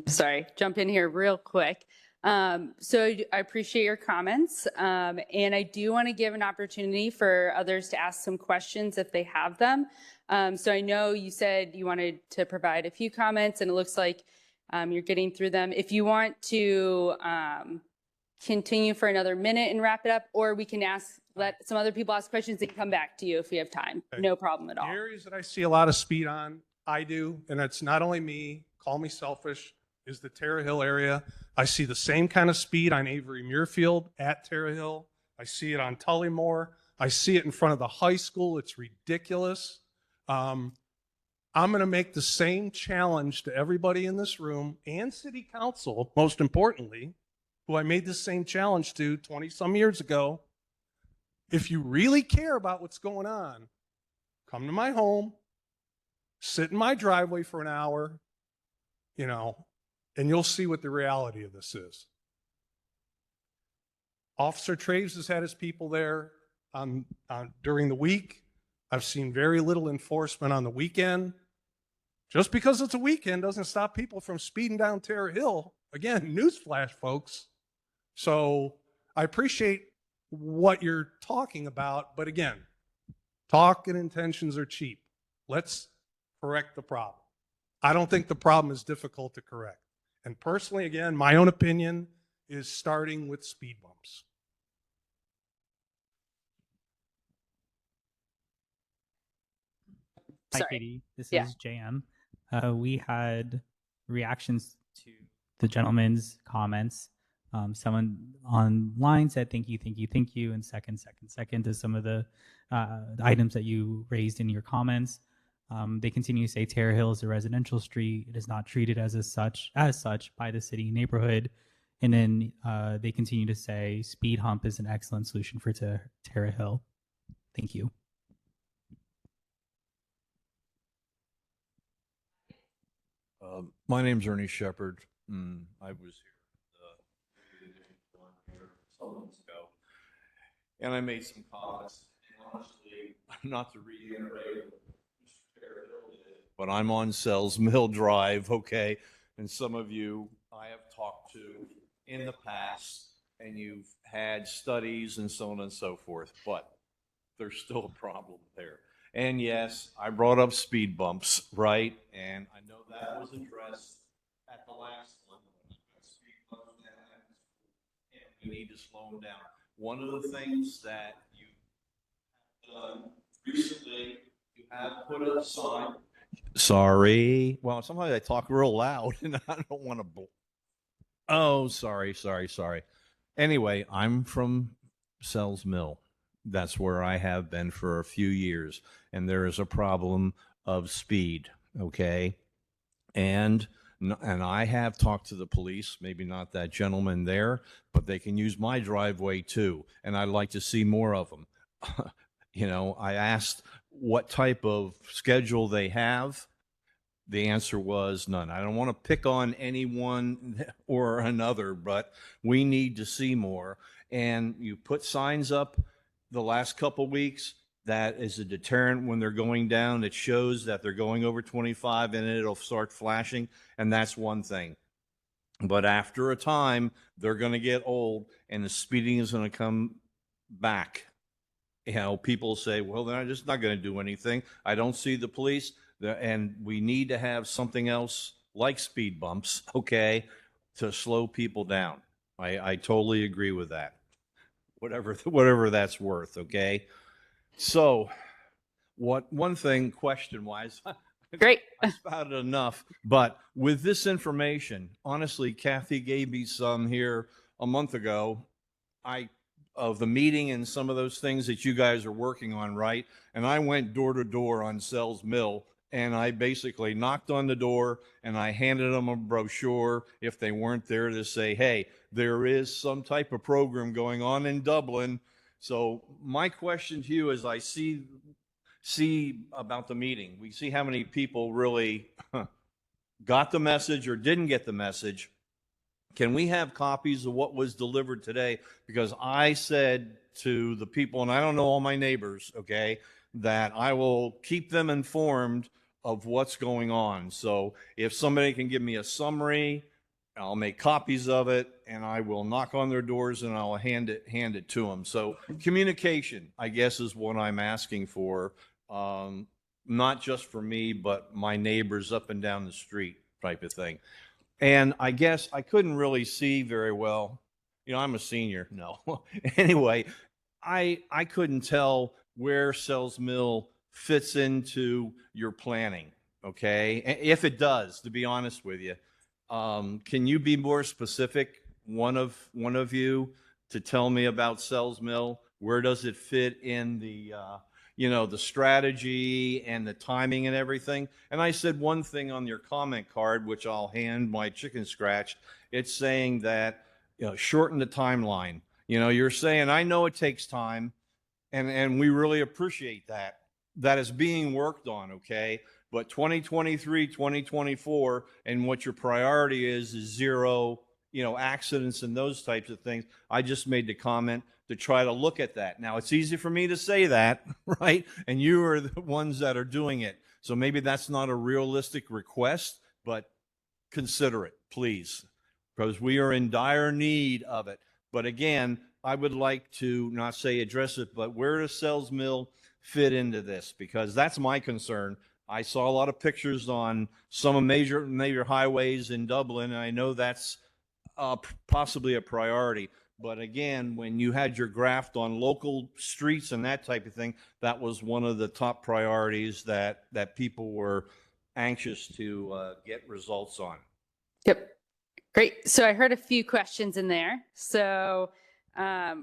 Sorry, jump in here real quick. So I appreciate your comments, and I do want to give an opportunity for others to ask some questions if they have them. So I know you said you wanted to provide a few comments, and it looks like you're getting through them. If you want to continue for another minute and wrap it up, or we can let some other people ask questions and come back to you if we have time. Okay. No problem at all. The areas that I see a lot of speed on, I do, and it's not only me, call me selfish, is the Terra Hill area. I see the same kind of speed on Avery Muirfield at Terra Hill. I see it on Tullymore. I see it in front of the high school. It's ridiculous. I'm going to make the same challenge to everybody in this room and city council, most importantly, who I made the same challenge to 20 some years ago. If you really care about what's going on, come to my home, sit in my driveway for an hour, you know, and you'll see what the reality of this is. Officer Traves has had his people there during the week. I've seen very little enforcement on the weekend. Just because it's a weekend doesn't stop people from speeding down Terra Hill. Again, newsflash, folks. So I appreciate what you're talking about, but again, talk and intentions are cheap. Let's correct the problem. I don't think the problem is difficult to correct. And personally, again, my own opinion is starting with speed bumps. Hi, Sorry. Katie. This Yeah. is JM. We had reactions to the gentleman's comments. Someone online said thank you, and second to some of the items that you raised in your comments. They continue to say Terre Hill is a residential street. It is not treated as such by the city neighborhood. And then they continue to say speed hump is an excellent solution for Terre Hill. Thank you. My name's Ernie Shepard. I was here ago, and I made some comments. And honestly, not to reiterate what Mr. Terrell did, but I'm on Sells Mill Drive, okay? And some of you I have talked to in the past, and you've had studies and so on and so forth, but there's still a problem there. And yes, I brought up speed bumps, right? And I know that was addressed at the last one. Speed bumps, and we need to slow them down. One of the things that you've done recently, you have put a sign. Sorry. Well, sometimes I talk real loud and I don't want to. Oh, sorry. Anyway, I'm from Sells Mill. That's where I have been for a few years. And there is a problem of speed, okay? And I have talked to the police, maybe not that gentleman there, but they can use my driveway too. And I'd like to see more of them. You know, I asked what type of schedule they have. The answer was none. I don't want to pick on anyone or another, but we need to see more. And you put signs up the last couple weeks that is a deterrent when they're going down. It shows that they're going over 25 and it'll start flashing. And that's one thing. But after a time, they're going to get old and the speeding is going to come back. You know, people say, well, they're just not going to do anything. I don't see the police. And we need to have something else like speed bumps, okay, to slow people down. I totally agree with that. Whatever that's worth, okay? So one thing question-wise, Great. I spouted enough, but with this information, honestly, Kathy gave me some here a month ago. Of the meeting and some of those things that you guys are working on, right? And I went door to door on Sells Mill, and I basically knocked on the door and I handed them a brochure if they weren't there to say, hey, there is some type of program going on in Dublin. So my question to you is, I see about the meeting, we see how many people really got the message or didn't get the message. Can we have copies of what was delivered today? Because I said to the people, and I don't know all my neighbors, okay, that I will keep them informed of what's going on. So if somebody can give me a summary, I'll make copies of it and I will knock on their doors and I'll hand it to them. So communication, I guess, is what I'm asking for. Not just for me, but my neighbors up and down the street type of thing. And I guess I couldn't really see very well. You know, I'm a senior. No. Anyway, I couldn't tell where Sells Mill fits into your planning, okay? If it does, to be honest with you. Can you be more specific, one of you, to tell me about Sells Mill? Where does it fit in the the strategy and the timing and everything? And I said one thing on your comment card, which I'll hand my chicken scratch. It's saying that, shorten the timeline. You're saying, I know it takes time, and we really appreciate that. That is being worked on, okay? But 2023, 2024, and what your priority is zero, accidents and those types of things. I just made the comment to try to look at that. Now, it's easy for me to say that, right? And you are the ones that are doing it. So maybe that's not a realistic request, but consider it, please, because we are in dire need of it. But again, I would like to not say address it, but where does Sells Mill fit into this? Because that's my concern. I saw a lot of pictures on some major highways in Dublin, and I know that's possibly a priority. But again, when you had your graft on local streets and that type of thing, that was one of the top priorities that people were anxious to get results on. Yep. Great. So I heard a few questions in there. So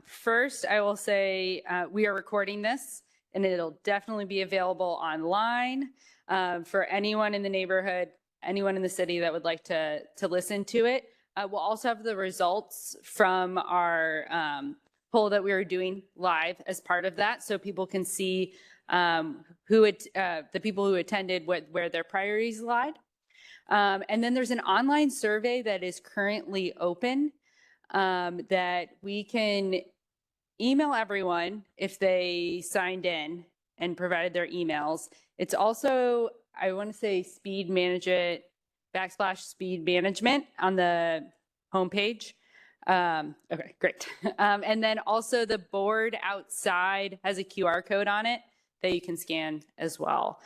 first, I will say we are recording this, and it'll definitely be available online for anyone in the neighborhood, anyone in the city that would like to listen to it. We'll also have the results from our poll that we were doing live as part of that, so people can see the people who attended, where their priorities lied. And then there's an online survey that is currently open that we can email everyone if they signed in and provided their emails. It's also, I want to say, speed management /speed management on the homepage. Okay, great. And then also the board outside has a QR code on it that you can scan as well.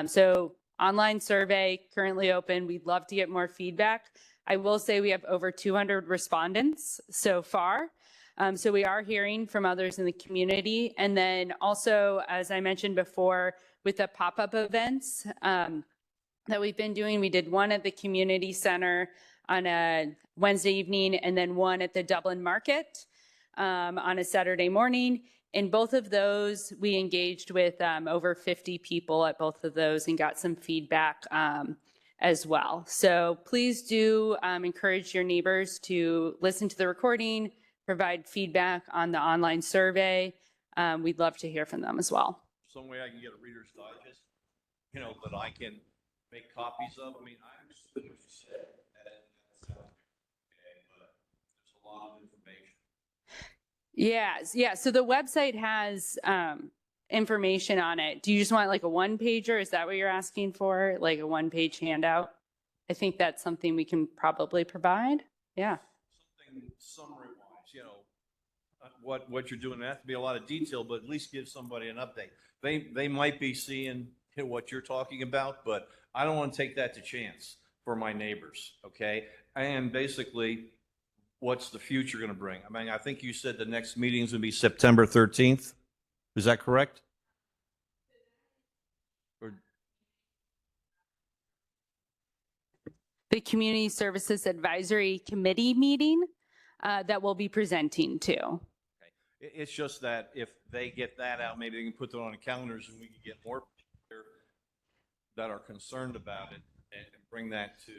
So online survey currently open. We'd love to get more feedback. I will say we have over 200 respondents so far. So we are hearing from others in the community. And then also, as I mentioned before, with the pop-up events that we've been doing, we did one at the community center on a Wednesday evening, and then one at the Dublin market on a Saturday morning. In both of those, we engaged with over 50 people at both of those and got some feedback as well. So please do encourage your neighbors to listen to the recording, provide feedback on the online survey. We'd love to hear from them as well. Some way I can get a Reader's Digest, that I can make copies of. I mean, I understood what you said. But there's a lot of information. Yeah. So the website has information on it. Do you just want like a one pager? Is that what you're asking for? Like a 1-page handout? I think that's something we can probably provide. Yeah. Something summary-wise, what you're doing. It has to be a lot of detail, but at least give somebody an update. They might be seeing what you're talking about, but I don't want to take that to chance for my neighbors. Okay, and basically, what's the future going to bring? I mean, I think you said the next meeting is going to be September 13th. Is that correct? The Community Services Advisory Committee meeting that we'll be presenting to. Okay. It's just that if they get that out, maybe they can put that on the calendars and we can get more people that are concerned about it and bring that to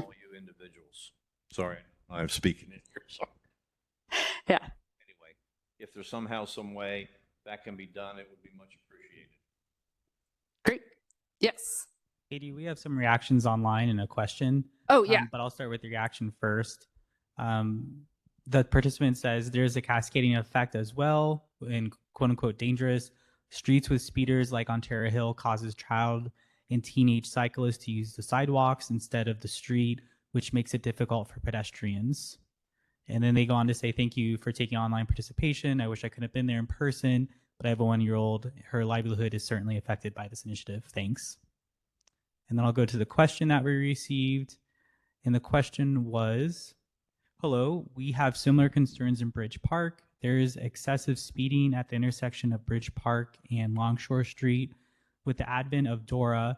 all you individuals. Sorry, I'm speaking in here. Sorry. Yeah. Anyway, if there's somehow, some way that can be done, it would be much appreciated. Great. Yes. Katie, we have some reactions online and a question. Oh, yeah. But I'll start with the reaction first. The participant says there's a cascading effect as well in quote unquote dangerous streets with speeders like Ontario Hill causes child and teenage cyclists to use the sidewalks instead of the street, which makes it difficult for pedestrians. And then they go on to say, thank you for taking online participation. I wish I could have been there in person, but I have a 1-year-old. Her livelihood is certainly affected by this initiative. Thanks. And then I'll go to the question that we received. And the question was, hello, we have similar concerns in Bridge Park. There is excessive speeding at the intersection of Bridge Park and Longshore Street. With the advent of DORA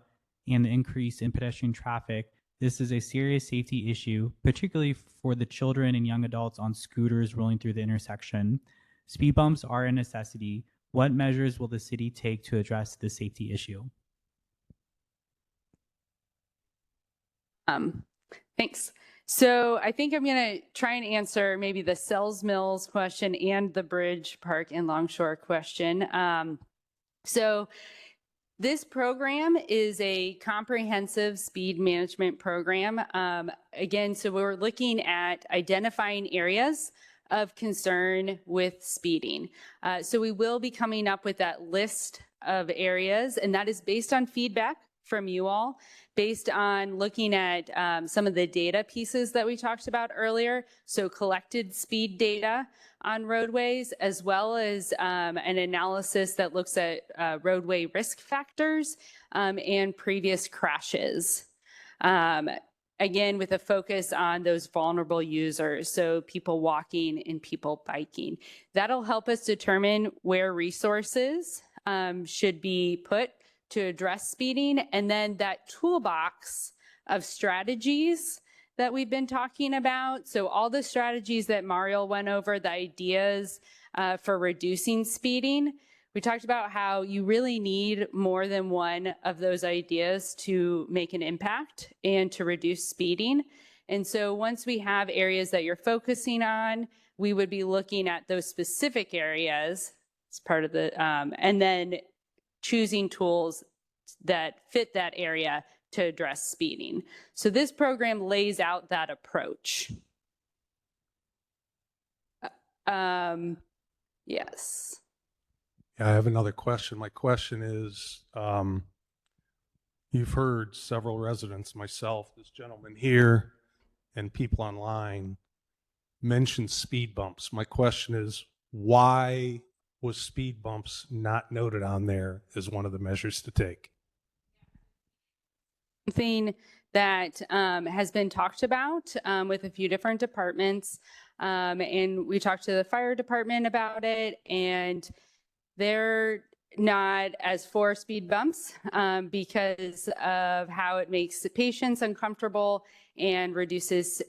and the increase in pedestrian traffic, this is a serious safety issue, particularly for the children and young adults on scooters rolling through the intersection. Speed bumps are a necessity. What measures will the city take to address the safety issue? Thanks. So I think I'm going to try and answer maybe the Sells Mills question and the Bridge Park and Longshore question. So this program is a comprehensive speed management program. Again, so we're looking at identifying areas of concern with speeding. So we will be coming up with that list of areas, and that is based on feedback from you all, based on looking at some of the data pieces that we talked about earlier. So collected speed data on roadways, as well as an analysis that looks at roadway risk factors and previous crashes. Again, with a focus on those vulnerable users, so people walking and people biking. That'll help us determine where resources should be put to address speeding, and then that toolbox of strategies that we've been talking about. So all the strategies that Mario went over, the ideas for reducing speeding, we talked about how you really need more than one of those ideas to make an impact and to reduce speeding. And so once we have areas that you're focusing on, we would be looking at those specific areas as part of the, and then choosing tools that fit that area to address speeding. So this program lays out that approach. Yes. Yeah, I have another question. My question is, you've heard several residents, myself, this gentleman here, and people online mention speed bumps. My question is, why was speed bumps not noted on there as one of the measures to take? Something that has been talked about with a few different departments. And we talked to the fire department about it, and they're not as for speed bumps because of how it makes the patients uncomfortable and reduces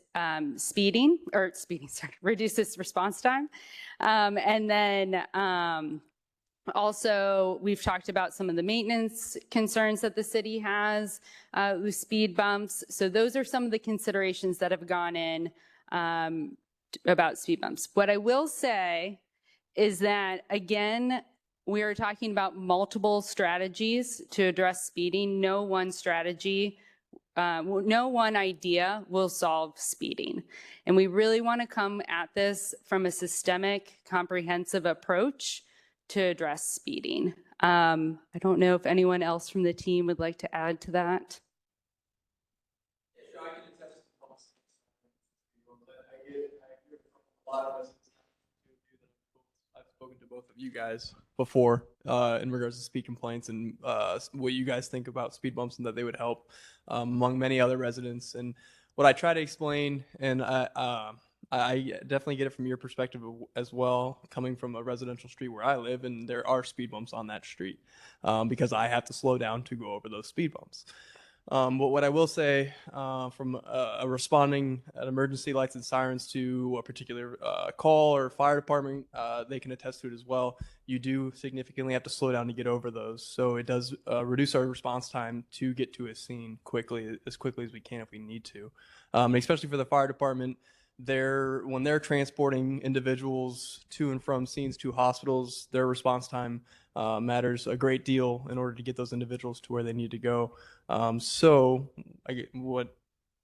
reduces response time. And then also, we've talked about some of the maintenance concerns that the city has with speed bumps. So those are some of the considerations that have gone in about speed bumps. What I will say is that, again, we are talking about multiple strategies to address speeding. No one strategy, no one idea will solve speeding. And we really want to come at this from a systemic, comprehensive approach to address speeding. I don't know if anyone else from the team would like to add to that. Yeah, sure, I can attest to the policy. I agree with a lot of us. I've spoken to both of you guys before in regards to speed complaints and what you guys think about speed bumps and that they would help among many other residents. And what I try to explain, and I definitely get it from your perspective as well, coming from a residential street where I live, and there are speed bumps on that street because I have to slow down to go over those speed bumps. But what I will say from responding at emergency lights and sirens to a particular call or fire department, they can attest to it as well. You do significantly have to slow down to get over those. So it does reduce our response time to get to a scene as quickly as we can if we need to. Especially for the fire department, when they're transporting individuals to and from scenes to hospitals, their response time matters a great deal in order to get those individuals to where they need to go. So what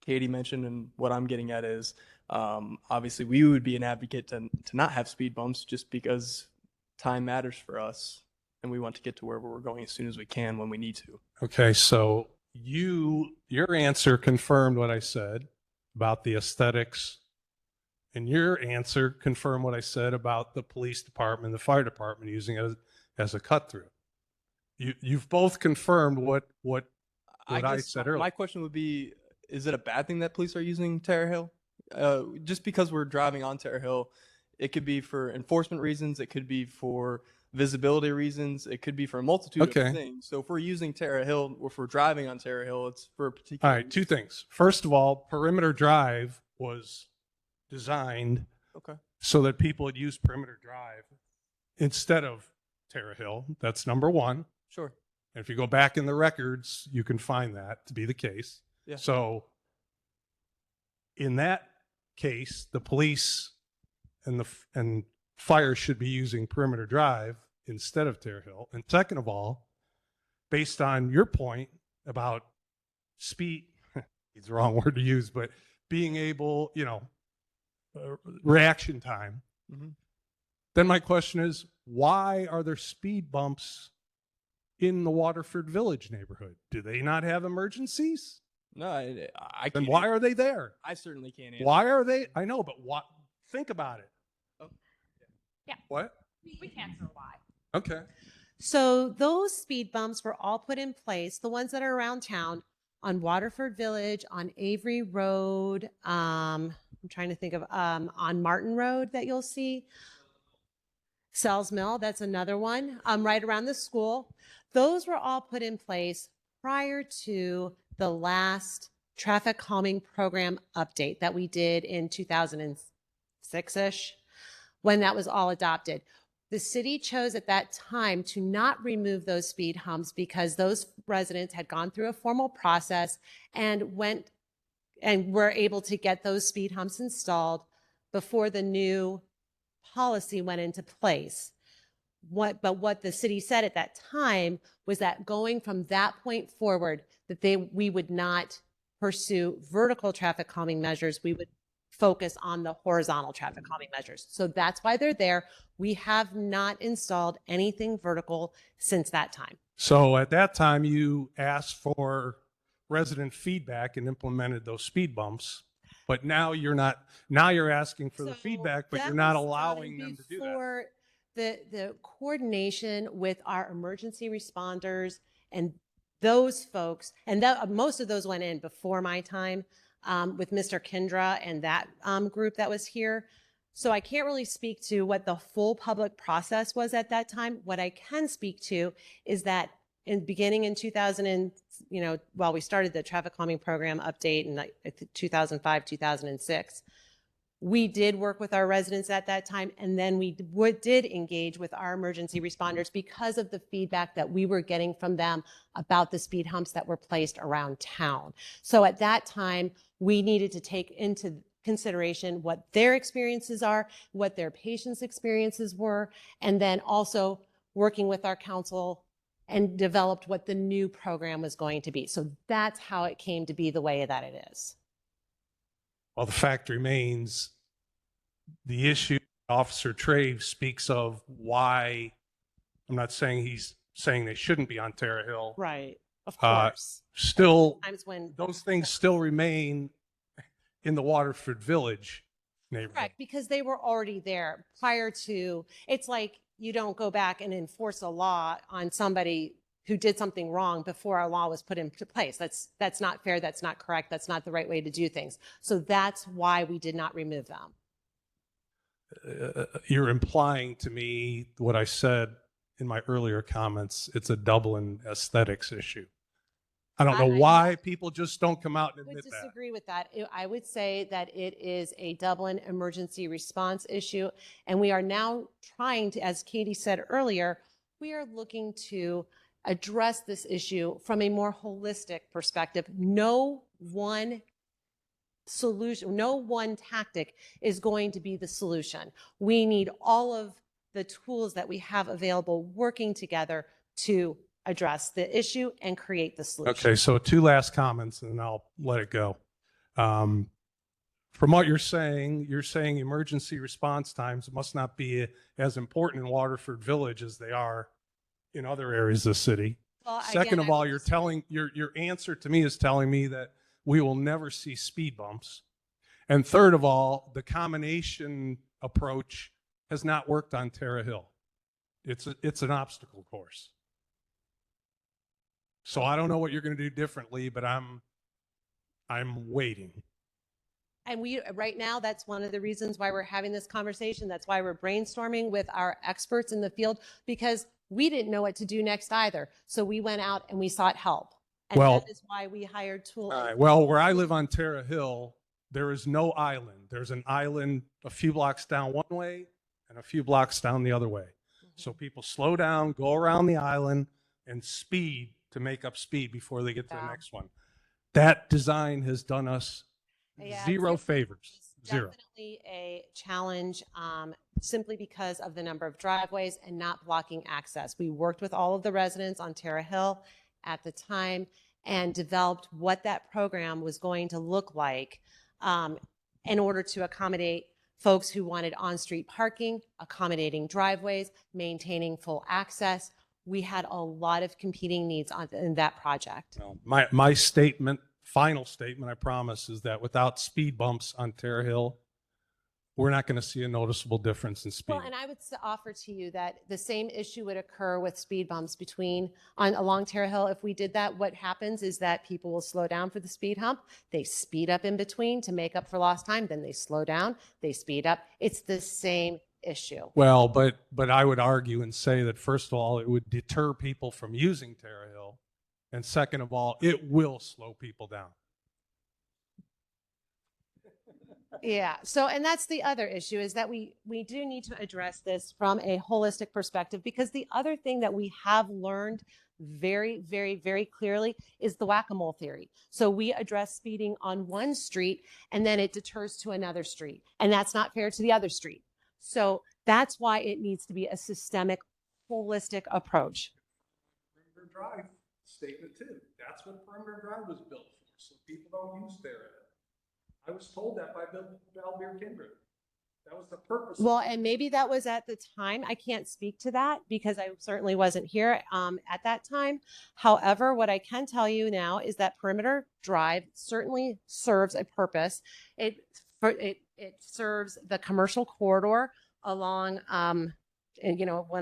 Katie mentioned and what I'm getting at is obviously we would be an advocate to not have speed bumps just because time matters for us and we want to get to where we're going as soon as we can when we need to. Okay, so your answer confirmed what I said about the aesthetics, and your answer confirmed what I said about the police department, the fire department using it as a cut through. You've both confirmed what I said earlier. My question would be, is it a bad thing that police are using Terror Hill? Just because we're driving on Terror Hill, it could be for enforcement reasons, it could be for visibility reasons, it could be for a multitude of things. So if we're using Terror Hill, or if we're driving on Terror Hill, it's for a particular. All right, two things. First of all, Perimeter Drive was designed so that people would use Perimeter Drive instead of Terror Hill. That's number one. Sure. And if you go back in the records, you can find that to be the case. Yeah. So in that case, the police and fire should be using Perimeter Drive instead of Terror Hill. And second of all, based on your point about speed, it's the wrong word to use, but being able, reaction time. Mm-hmm. Then my question is, why are there speed bumps in the Waterford Village neighborhood? Do they not have emergencies? No, I can't. Then why are they there? I certainly can't answer. Why are they? I know, but what? Think about it. Oh. Yeah. What? We can answer why. Okay. So those speed bumps were all put in place, the ones that are around town, on Waterford Village, on Avery Road, I'm trying to think of, on Martin Road that you'll see. Sells Mill, that's another one, right around the school. Those were all put in place prior to the last traffic calming program update that we did in 2006-ish, when that was all adopted. The city chose at that time to not remove those speed humps because those residents had gone through a formal process and were able to get those speed humps installed before the new policy went into place. But what the city said at that time was that going from that point forward, that we would not pursue vertical traffic calming measures. We would focus on the horizontal traffic calming measures. So that's why they're there. We have not installed anything vertical since that time. So at that time, you asked for resident feedback and implemented those speed bumps. But now you're not, now you're asking for the feedback, but you're not allowing them to do that. For the coordination with our emergency responders and those folks, and most of those went in before my time with Mr. Kindra and that group that was here. So I can't really speak to what the full public process was at that time. What I can speak to is that beginning in 2000 and, while we started the traffic calming program update in 2005, 2006, we did work with our residents at that time, and then we did engage with our emergency responders because of the feedback that we were getting from them about the speed humps that were placed around town. So at that time, we needed to take into consideration what their experiences are, what their patients' experiences were, and then also working with our council and developed what the new program was going to be. So that's how it came to be the way that it is. Well, the fact remains, the issue Officer Trave speaks of why, I'm not saying he's saying they shouldn't be on Terra Hill. Right, of course. Still, Times when those things still remain in the Waterford Village neighborhood. Correct, because they were already there prior to, it's like you don't go back and enforce a law on somebody who did something wrong before our law was put into place. That's not fair, that's not correct, that's not the right way to do things. So that's why we did not remove them. You're implying to me what I said in my earlier comments, it's a Dublin aesthetics issue. I don't know why people just don't come out and I would admit that. disagree with that. I would say that it is a Dublin emergency response issue, and we are now trying to, as Katie said earlier, we are looking to address this issue from a more holistic perspective. No one solution, no one tactic is going to be the solution. We need all of the tools that we have available working together to address the issue and create the solution. Okay, so two last comments and then I'll let it go. From what you're saying emergency response times must not be as important in Waterford Village as they are in other areas of the city. Well, Second again, of all, your answer to me is telling me that we will never see speed bumps. And third of all, the combination approach has not worked on Terra Hill. It's an obstacle course. So I don't know what you're going to do differently, but I'm waiting. And right now, that's one of the reasons why we're having this conversation. That's why we're brainstorming with our experts in the field, because we didn't know what to do next either. So we went out and we sought help. And that is why we hired tools. Well, where I live on Terra Hill, there is no island. There's an island a few blocks down one way and a few blocks down the other way. So people slow down, go around the island, and speed to make up speed before they get to the next one. That design has done us zero favors. Zero. Definitely a challenge simply because of the number of driveways and not blocking access. We worked with all of the residents on Terra Hill at the time and developed what that program was going to look like in order to accommodate folks who wanted on-street parking, accommodating driveways, maintaining full access. We had a lot of competing needs in that project. Well, my statement, final statement, I promise, is that without speed bumps on Terra Hill, we're not going to see a noticeable difference in speed. Well, and I would offer to you that the same issue would occur with speed bumps along Terra Hill. If we did that, what happens is that people will slow down for the speed hump. They speed up in between to make up for lost time. Then they slow down, they speed up. It's the same issue. Well, but I would argue and say that, first of all, it would deter people from using Terra Hill. And second of all, it will slow people down. Yeah. So, and that's the other issue is that we do need to address this from a holistic perspective, because the other thing that we have learned very, very, very clearly is the whack-a-mole theory. So we address speeding on one street and then it deters to another street, and that's not fair to the other street. So that's why it needs to be a systemic, holistic approach. Perimeter Drive statement too. That's what Perimeter Drive was built for, so people don't use their. I was told that by Valbeer Kindred. That was the purpose. Well, and maybe that was at the time. I can't speak to that because I certainly wasn't here at that time. However, what I can tell you now is that Perimeter Drive certainly serves a purpose. It serves the commercial corridor along, one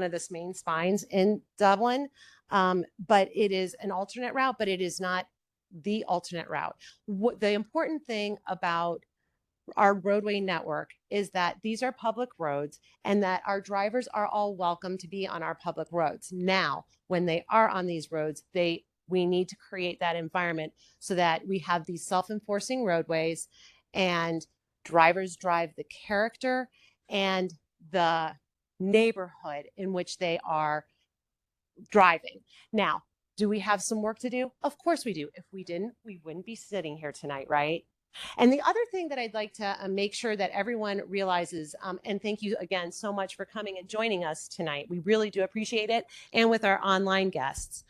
of the main spines in Dublin. But it is an alternate route, but it is not the alternate route. What the important thing about our roadway network is that these are public roads and that our drivers are all welcome to be on our public roads. Now, when they are on these roads, we need to create that environment so that we have these self-enforcing roadways and drivers drive the character and the neighborhood in which they are driving. Now, do we have some work to do? Of course we do. If we didn't, we wouldn't be sitting here tonight, right? And the other thing that I'd like to make sure that everyone realizes, and thank you again so much for coming and joining us tonight. We really do appreciate it. And with our online guests.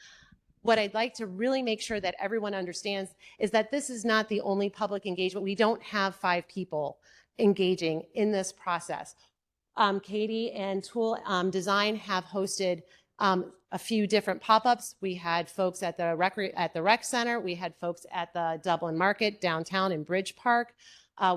What I'd like to really make sure that everyone understands is that this is not the only public engagement. We don't have 5 people engaging in this process. Katie and Tool Design have hosted a few different pop-ups. We had folks at the rec center. We had folks at the Dublin Market downtown in Bridge Park.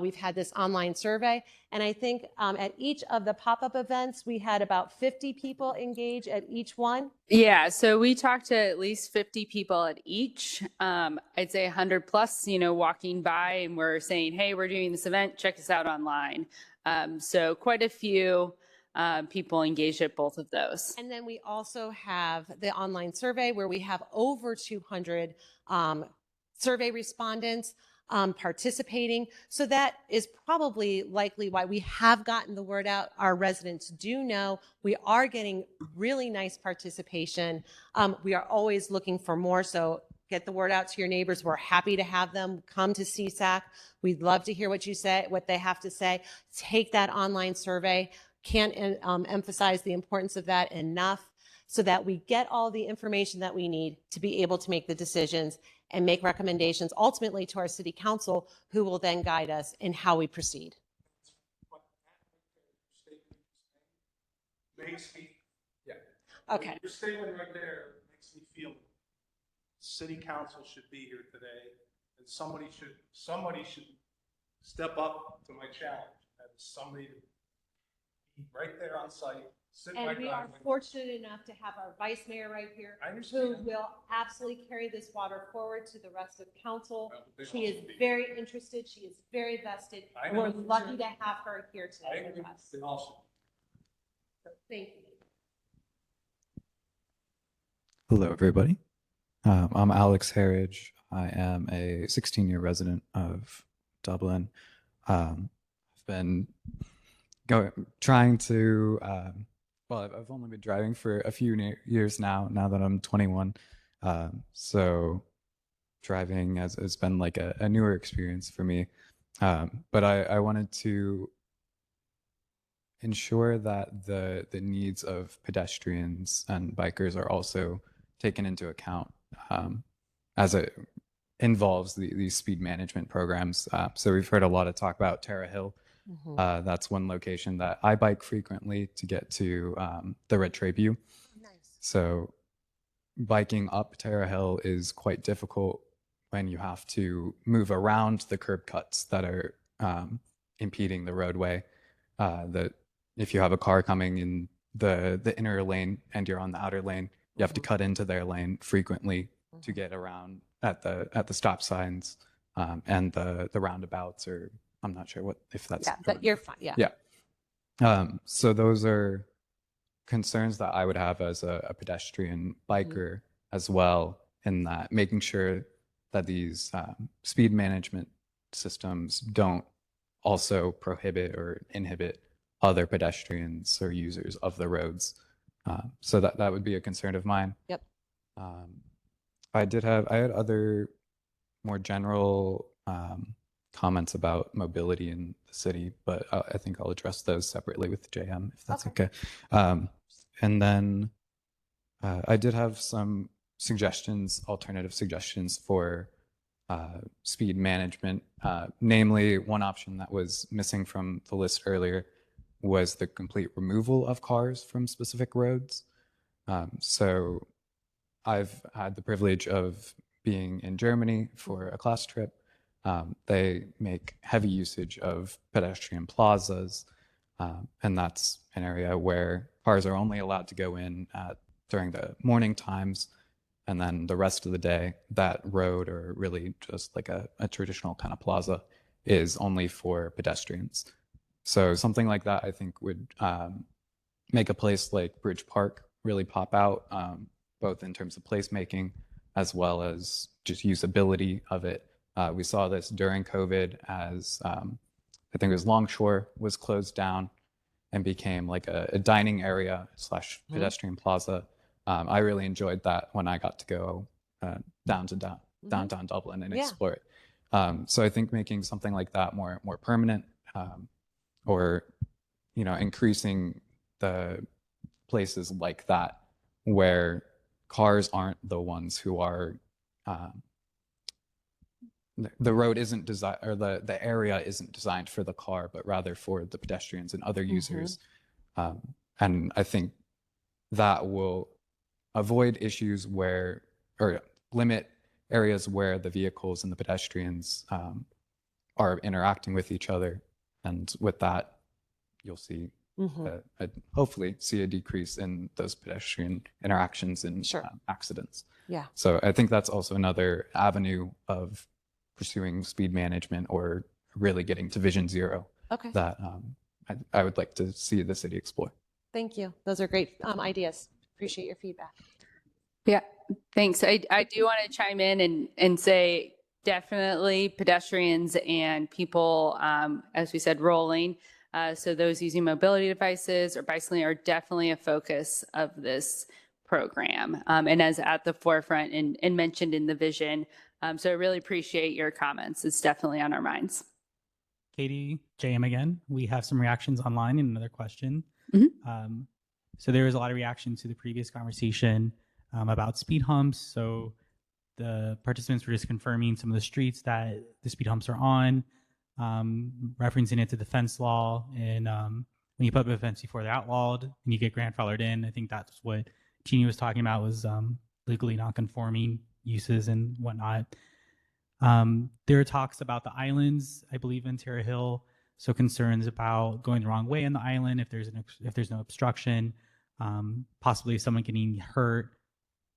We've had this online survey. And I think at each of the pop-up events, we had about 50 people engage at each one. Yeah, so we talked to at least 50 people at each. I'd say 100 plus, walking by and we're saying, hey, we're doing this event, check us out online. So quite a few people engaged at both of those. And then we also have the online survey where we have over 200 survey respondents participating. So that is probably likely why we have gotten the word out. Our residents do know we are getting really nice participation. We are always looking for more. So get the word out to your neighbors. We're happy to have them come to CSAC. We'd love to hear what they have to say. Take that online survey. Can't emphasize the importance of that enough, so that we get all the information that we need to be able to make the decisions and make recommendations ultimately to our city council, who will then guide us in how we proceed. Makes me, yeah. Okay. Your statement right there makes me feel city council should be here today, and somebody should step up to my challenge, and somebody to be right there on site. And we are fortunate enough to have our vice mayor right here, who will absolutely carry this water forward to the rest of council. She is very interested. She is very vested. And we're lucky to have her here today with us. So thank you. Hello, everybody. I'm Alex Harridge. I am a 16-year resident of Dublin. I've been trying to, I've only been driving for a few years now that I'm 21. So driving has been like a newer experience for me. But I wanted to ensure that the needs of pedestrians and bikers are also taken into account as it involves these speed management programs. So we've heard a lot of talk about Tara Hill. Mm-hmm. That's one location that I bike frequently to get to the Red Tribune. Nice. So biking up Tara Hill is quite difficult when you have to move around the curb cuts that are impeding the roadway. That if you have a car coming in the inner lane and you're on the outer lane, you have to cut into their lane frequently to get around at the stop signs and the roundabouts, or I'm not sure if that's. Yeah, but you're fine. Yeah. Yeah. So those are concerns that I would have as a pedestrian biker as well, in that making sure that these speed management systems don't also prohibit or inhibit other pedestrians or users of the roads. So that would be a concern of mine. Yep. I had other more general comments about mobility in the city, but I think I'll address those separately with JM if that's okay. And then I did have some suggestions, alternative suggestions for speed management. Namely, one option that was missing from the list earlier was the complete removal of cars from specific roads. So I've had the privilege of being in Germany for a class trip. They make heavy usage of pedestrian plazas, and that's an area where cars are only allowed to go in during the morning times, and then the rest of the day, that road, or really just like a traditional kind of plaza, is only for pedestrians. So something like that, I think, would make a place like Bridge Park really pop out, both in terms of placemaking as well as just usability of it. We saw this during COVID as I think it was Longshore was closed down and became like a dining area / pedestrian plaza. I really enjoyed that when I got to go downtown Dublin and explore it. So I think making something like that more permanent, or increasing the places like that where cars aren't the ones who are the road isn't designed, or the area isn't designed for the car, but rather for the pedestrians and other users. And I think that will avoid issues or limit areas where the vehicles and the pedestrians are interacting with each other. And with that, you'll see, hopefully see a decrease in those pedestrian interactions and accidents. Yeah. So I think that's also another avenue of pursuing speed management, or really getting to Vision Zero, that I would like to see the city explore. Thank you. Those are great ideas. Appreciate your feedback. Yeah, thanks. I do want to chime in and say definitely pedestrians and people, as we said, rolling. So those using mobility devices or bicycling are definitely a focus of this program, and as at the forefront and mentioned in the vision. So I really appreciate your comments. It's definitely on our minds. Katie, JM again. We have some reactions online and another question. So there was a lot of reaction to the previous conversation about speed humps. So the participants were just confirming some of the streets that the speed humps are on, referencing it to the fence law. And when you put up a fence before they're outlawed and you get grandfathered in, I think that's what Jeannie was talking about, was legally non-conforming uses and whatnot. There are talks about the islands, I believe, in Terra Hill. So concerns about going the wrong way in the island if there's no obstruction, possibly someone getting hurt.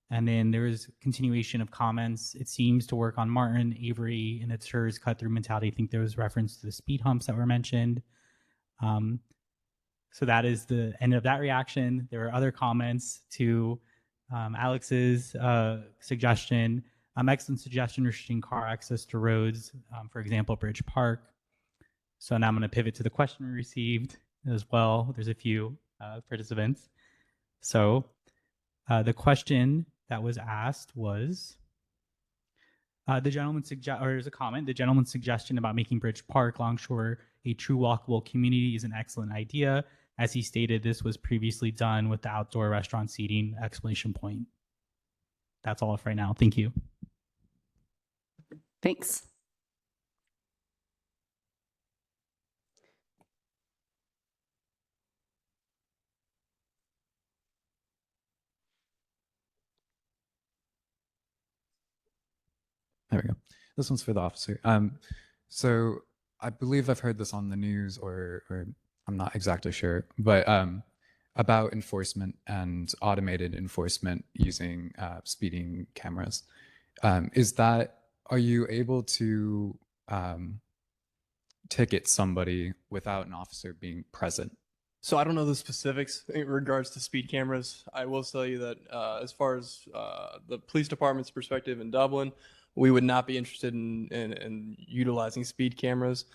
And then there was continuation of comments. It seems to work on Martin, Avery, and it's hers cut through mentality. I think there was reference to the speed humps that were mentioned. So that is the end of that reaction. There were other comments to Alex's suggestion. Excellent suggestion, restricting car access to roads, for example, Bridge Park. So now I'm going to pivot to the question we received as well. There's a few participants. So the question that was asked was, there's a comment, the gentleman's suggestion about making Bridge Park Longshore a true walkable community is an excellent idea. As he stated, this was previously done with the outdoor restaurant seating, exclamation point. That's all for right now. Thank you. Thanks. There we go. This one's for the officer. So I believe I've heard this on the news, or I'm not exactly sure, but about enforcement and automated enforcement using speeding cameras. Are you able to ticket somebody without an officer being present? So I don't know the specifics in regards to speed cameras. I will tell you that as far as the police department's perspective in Dublin, we would not be interested in utilizing speed cameras.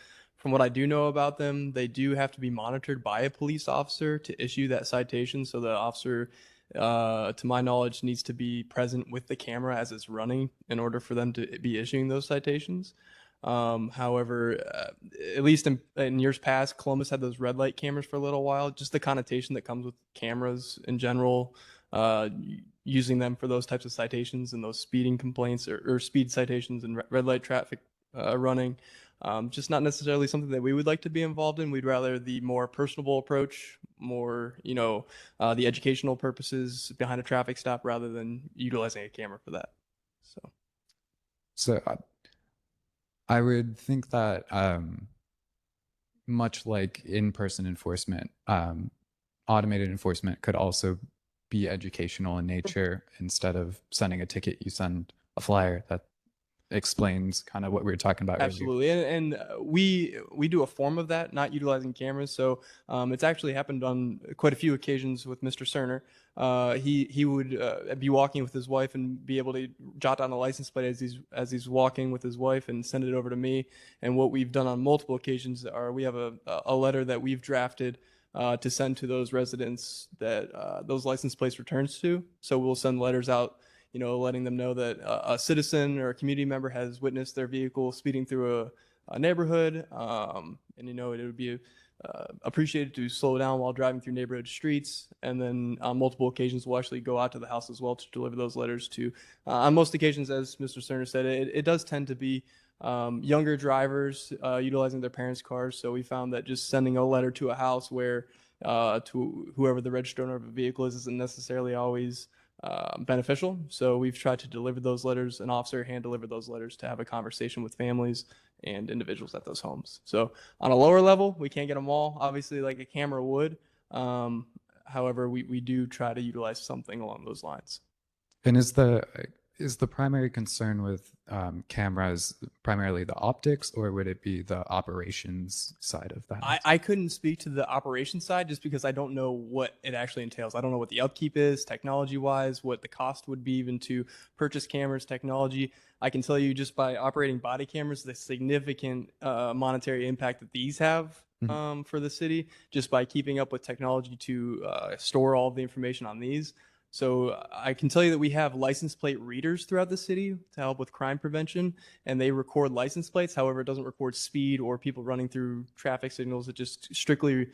from what I do know about them, they do have to be monitored by a police officer to issue that citation. So the officer, to my knowledge, needs to be present with the camera as it's running in order for them to be issuing those citations. However, at least in years past, Columbus had those red light cameras for a little while. Just the connotation that comes with cameras in general, using them for those types of citations and those speeding complaints or speed citations and red light traffic running. Just not necessarily something that we would like to be involved in. We'd rather the more personable approach, more, the educational purposes behind a traffic stop rather than utilizing a camera for that. So I would think that much like in-person enforcement, automated enforcement could also be educational in nature. Instead of sending a ticket, you send a flyer that explains kind of what we were talking about Absolutely. And we do a form of that, not utilizing cameras. So it's actually happened on quite a few occasions with Mr. Cerner. He would be walking with his wife and be able to jot down a license plate as he's walking with his wife and send it over to me. And what we've done on multiple occasions are we have a letter that we've drafted to send to those residents that those license plates returns to. So we'll send letters out, letting them know that a citizen or a community member has witnessed their vehicle speeding through a neighborhood. And, it would be appreciated to slow down while driving through neighborhood streets. And then on multiple occasions, we'll actually go out to the house as well to deliver those letters to, on most occasions, as Mr. Cerner said, it does tend to be younger drivers utilizing their parents' cars. So we found that just sending a letter to a house where to whoever the registered owner of a vehicle is isn't necessarily always beneficial. So we've tried to deliver those letters, an officer hand deliver those letters to have a conversation with families and individuals at those homes. So on a lower level, we can't get them all, obviously, like a camera would. However, we do try to utilize something along those lines. And is the primary concern with cameras primarily the optics, or would it be the operations side of that? I couldn't speak to the operations side just because I don't know what it actually entails. I don't know what the upkeep is technology-wise, what the cost would be even to purchase cameras, technology. I can tell you just by operating body cameras, the significant monetary impact that these have for the city, just by keeping up with technology to store all of the information on these. So I can tell you that we have license plate readers throughout the city to help with crime prevention, and they record license plates. However, it doesn't record speed or people running through traffic signals. It just strictly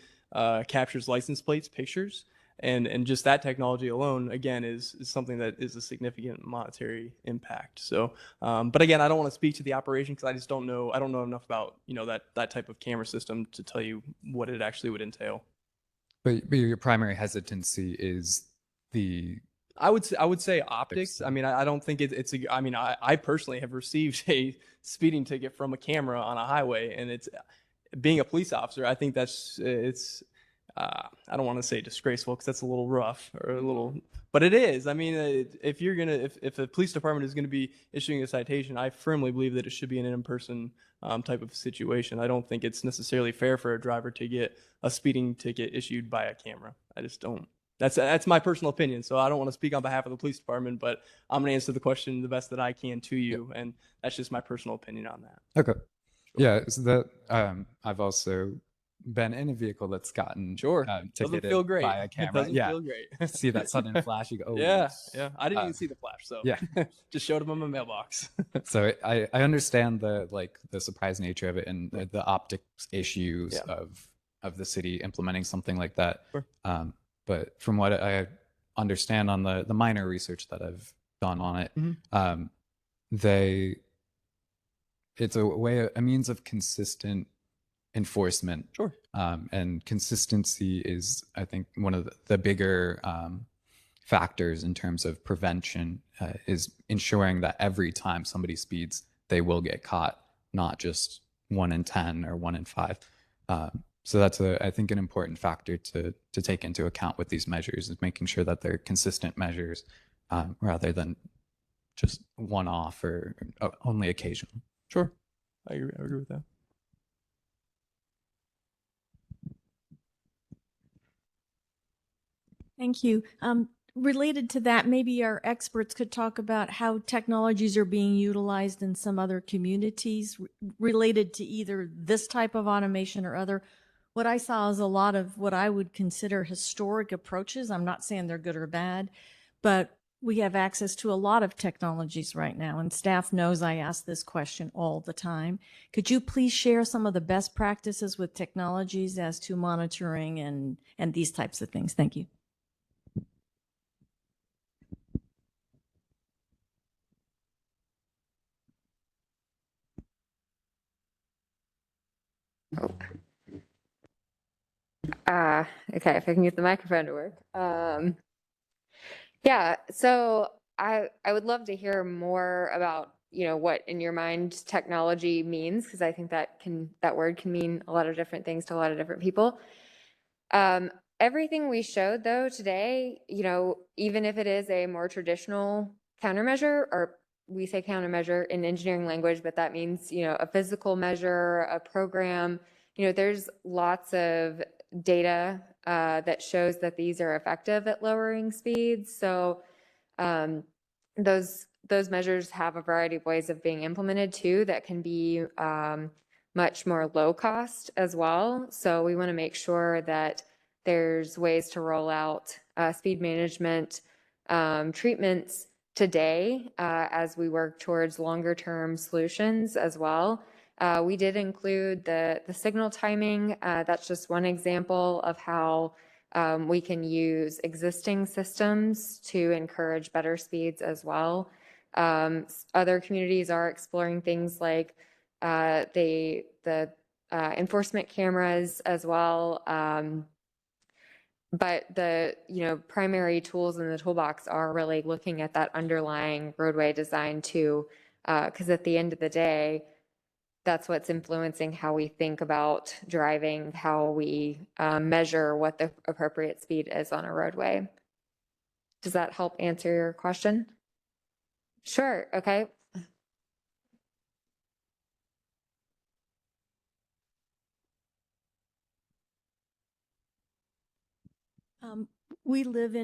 captures license plates, pictures, and just that technology alone, again, is something that is a significant monetary impact. So, but again, I don't want to speak to the operation because I just don't know. I don't know enough about that type of camera system to tell you what it actually would entail. But your primary hesitancy is I would say optics. I mean, I don't think it's I mean, I personally have received a speeding ticket from a camera on a highway, and it's being a police officer. I think it's I don't want to say disgraceful because that's a little rough or a little, but it is. I mean, if the police department is gonna be issuing a citation, I firmly believe that it should be an in-person type of situation. I don't think it's necessarily fair for a driver to get a speeding ticket issued by a camera. I just don't. That's my personal opinion. So I don't want to speak on behalf of the police department, but I'm going to answer the question the best that I can to you. And that's just my personal opinion on that. Okay. Yeah. So that I've also been in a vehicle that's gotten ticketed feel great. by a camera. It doesn't feel great. See that sudden flash, you go, oh. Yeah. I didn't even see the flash. So yeah. Just showed him in my mailbox. So I understand the surprise nature of it and the optics issues of the city implementing something like that. Sure. But from what I understand on the minor research that I've done on it, it's a means of consistent enforcement. Sure. And consistency is, I think, one of the bigger factors in terms of prevention, is ensuring that every time somebody speeds, they will get caught, not just 1 in 10 or 1 in 5. So that's, I think, an important factor to take into account with these measures, is making sure that they're consistent measures rather than just one-off or only occasional. Sure. I agree with that. Thank you. related to that, maybe our experts could talk about how technologies are being utilized in some other communities related to either this type of automation or other. What I saw is a lot of what I would consider historic approaches. I'm not saying they're good or bad, but we have access to a lot of technologies right now, and staff knows I ask this question all the time. Could you please share some of the best practices with technologies as to monitoring and these types of things? Thank you. Okay, if I can get the microphone to work. Yeah, so I would love to hear more about, what in your mind technology means, because I think that word can mean a lot of different things to a lot of different people. Everything we showed though today, even if it is a more traditional countermeasure, or we say countermeasure in engineering language, but that means, a physical measure, a program, there's lots of data that shows that these are effective at lowering speeds. So those measures have a variety of ways of being implemented too that can be much more low cost as well. So we want to make sure that there's ways to roll out speed management treatments today as we work towards longer term solutions as well. We did include the signal timing. That's just one example of how we can use existing systems to encourage better speeds as well. Other communities are exploring things like the enforcement cameras as well. But the primary tools in the toolbox are really looking at that underlying roadway design too, because at the end of the day, that's what's influencing how we think about driving, how we measure what the appropriate speed is on a roadway. Does that help answer your question? Sure, okay. We live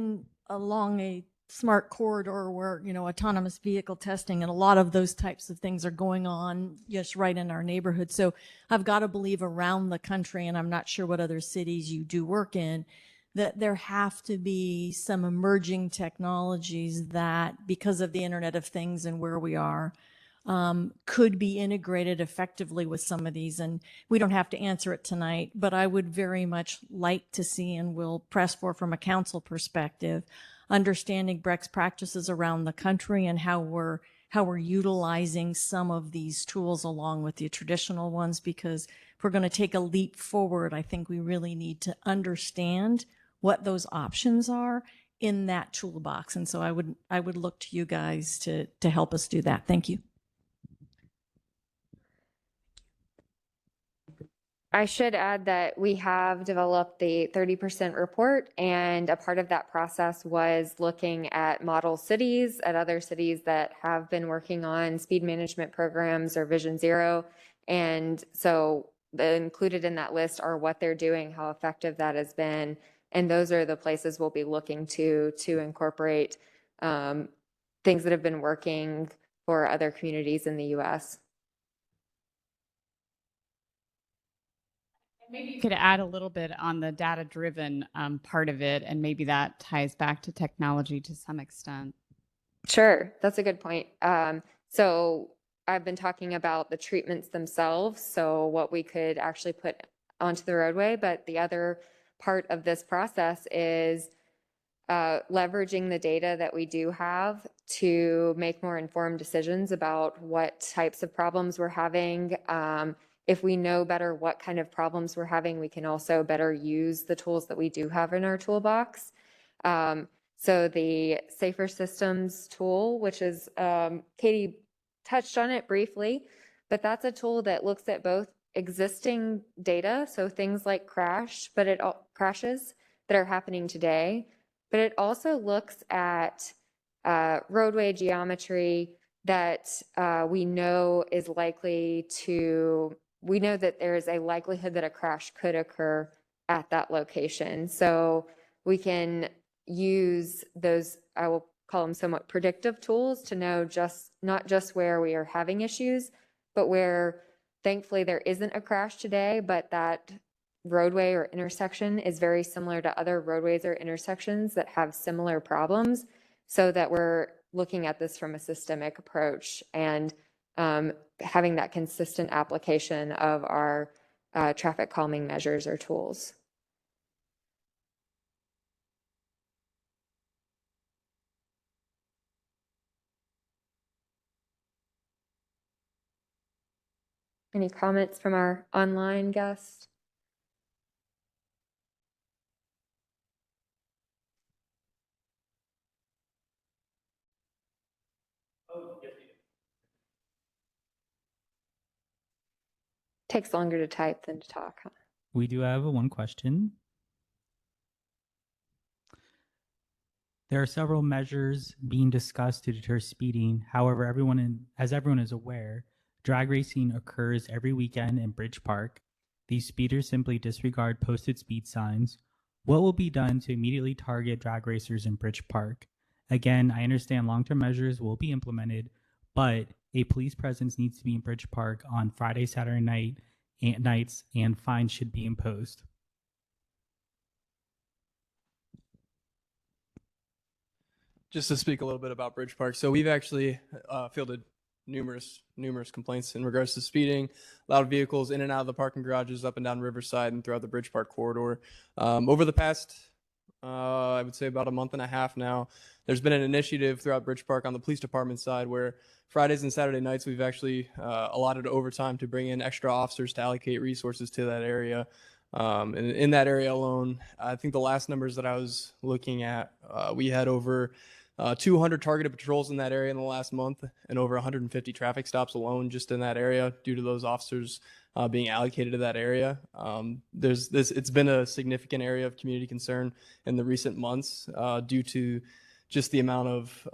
along a smart corridor where, autonomous vehicle testing and a lot of those types of things are going on just right in our neighborhood. So I've got to believe around the country, and I'm not sure what other cities you do work in, that there have to be some emerging technologies that, because of the Internet of Things and where we are, could be integrated effectively with some of these. And we don't have to answer it tonight, but I would very much like to see, and will press for from a council perspective, understanding Breck's practices around the country and how we're utilizing some of these tools along with the traditional ones. Because if we're going to take a leap forward, I think we really need to understand what those options are in that toolbox. And so I would look to you guys to help us do that. Thank you. I should add that we have developed the 30% report, and a part of that process was looking at model cities, at other cities that have been working on speed management programs or Vision Zero. And so included in that list are what they're doing, how effective that has been. And those are the places we'll be looking to incorporate things that have been working for other communities in the US. Maybe you could add a little bit on the data-driven part of it, and maybe that ties back to technology to some extent. Sure, that's a good point. So I've been talking about the treatments themselves, so what we could actually put onto the roadway, but the other part of this process is leveraging the data that we do have to make more informed decisions about what types of problems we're having. If we know better what kind of problems we're having, we can also better use the tools that we do have in our toolbox. So the Safer Systems tool, which is, Katie touched on it briefly, but that's a tool that looks at both existing data, so things like crashes that are happening today, but it also looks at roadway geometry that we know is likely to, we know that there is a likelihood that a crash could occur at that location. So we can use those, I will call them somewhat predictive tools to know not just where we are having issues, but where thankfully there isn't a crash today, but that roadway or intersection is very similar to other roadways or intersections that have similar problems, so that we're looking at this from a systemic approach and having that consistent application of our traffic calming measures or tools. Any comments from our online guests? Takes longer to type than to talk, huh? We do have one question. There are several measures being discussed to deter speeding. However, as everyone is aware, drag racing occurs every weekend in Bridge Park. These speeders simply disregard posted speed signs. What will be done to immediately target drag racers in Bridge Park? Again, I understand long-term measures will be implemented, but a police presence needs to be in Bridge Park on Friday, Saturday nights, and fines should be imposed. Just to speak a little bit about Bridge Park. So we've actually fielded numerous complaints in regards to speeding, a lot of vehicles in and out of the parking garages up and down Riverside and throughout the Bridge Park corridor. Over the past, I would say about a month and a half now, there's been an initiative throughout Bridge Park on the police department side where Fridays and Saturday nights we've actually allotted overtime to bring in extra officers to allocate resources to that area. And in that area alone, I think the last numbers that I was looking at, we had over 200 targeted patrols in that area in the last month and over 150 traffic stops alone just in that area due to those officers being allocated to that area. It's been a significant area of community concern in the recent months due to just the amount of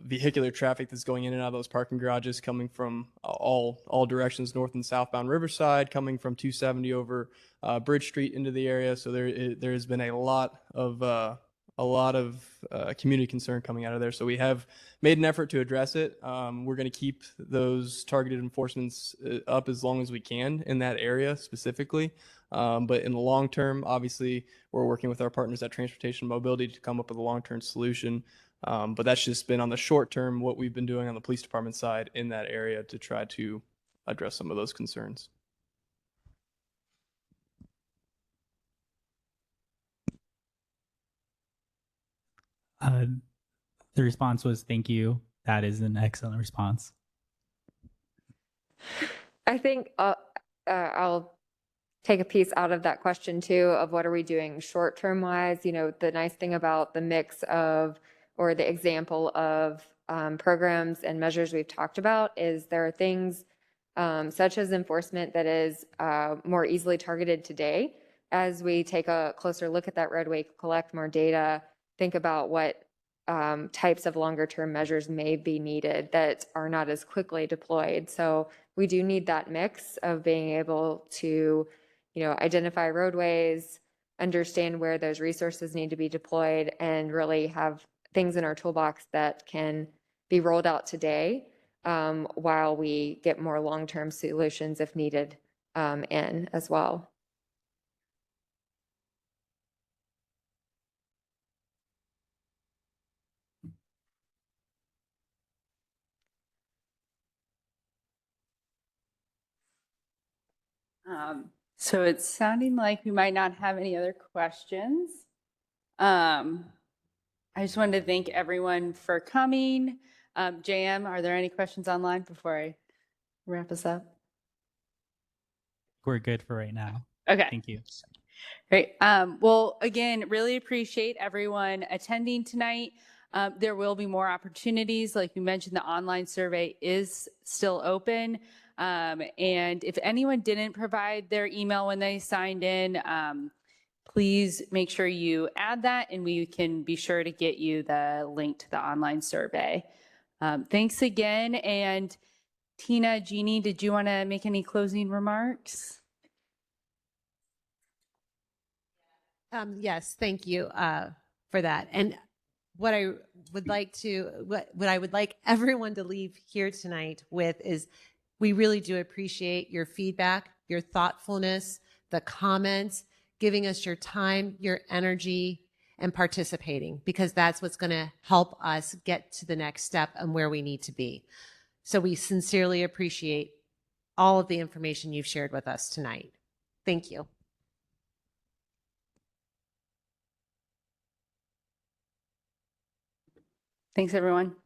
vehicular traffic that's going in and out of those parking garages coming from all directions, north and southbound Riverside, coming from 270 over Bridge Street into the area. So there has been a lot of community concern coming out of there. So we have made an effort to address it. We're going to keep those targeted enforcements up as long as we can in that area specifically. But in the long term, obviously, we're working with our partners at Transportation Mobility to come up with a long-term solution. But that's just been on the short term what we've been doing on the police department side in that area to try to address some of those concerns. The response was, thank you. That is an excellent response. I think I'll take a piece out of that question too, of what are we doing short-term wise. You know, the nice thing about the mix of, or the example of programs and measures we've talked about is there are things such as enforcement that is more easily targeted today. As we take a closer look at that roadway, collect more data, think about what types of longer term measures may be needed that are not as quickly deployed. So we do need that mix of being able to, identify roadways, understand where those resources need to be deployed, and really have things in our toolbox that can be rolled out today while we get more long-term solutions if needed in as well. So it's sounding like we might not have any other questions. I just wanted to thank everyone for coming. JM, are there any questions online before I wrap us up? We're good for right now. Okay. Thank you. Great. Well, again, really appreciate everyone attending tonight. There will be more opportunities. Like we mentioned, the online survey is still open. And if anyone didn't provide their email when they signed in, please make sure you add that and we can be sure to get you the link to the online survey. Thanks again. And Tina, Jeannie, did you want to make any closing remarks? Yes, thank you. for that. And what I would like everyone to leave here tonight with is we really do appreciate your feedback, your thoughtfulness, the comments, giving us your time, your energy, and participating, because that's what's going to help us get to the next step and where we need to be. So we sincerely appreciate all of the information you've shared with us tonight. Thank you. Thanks, everyone.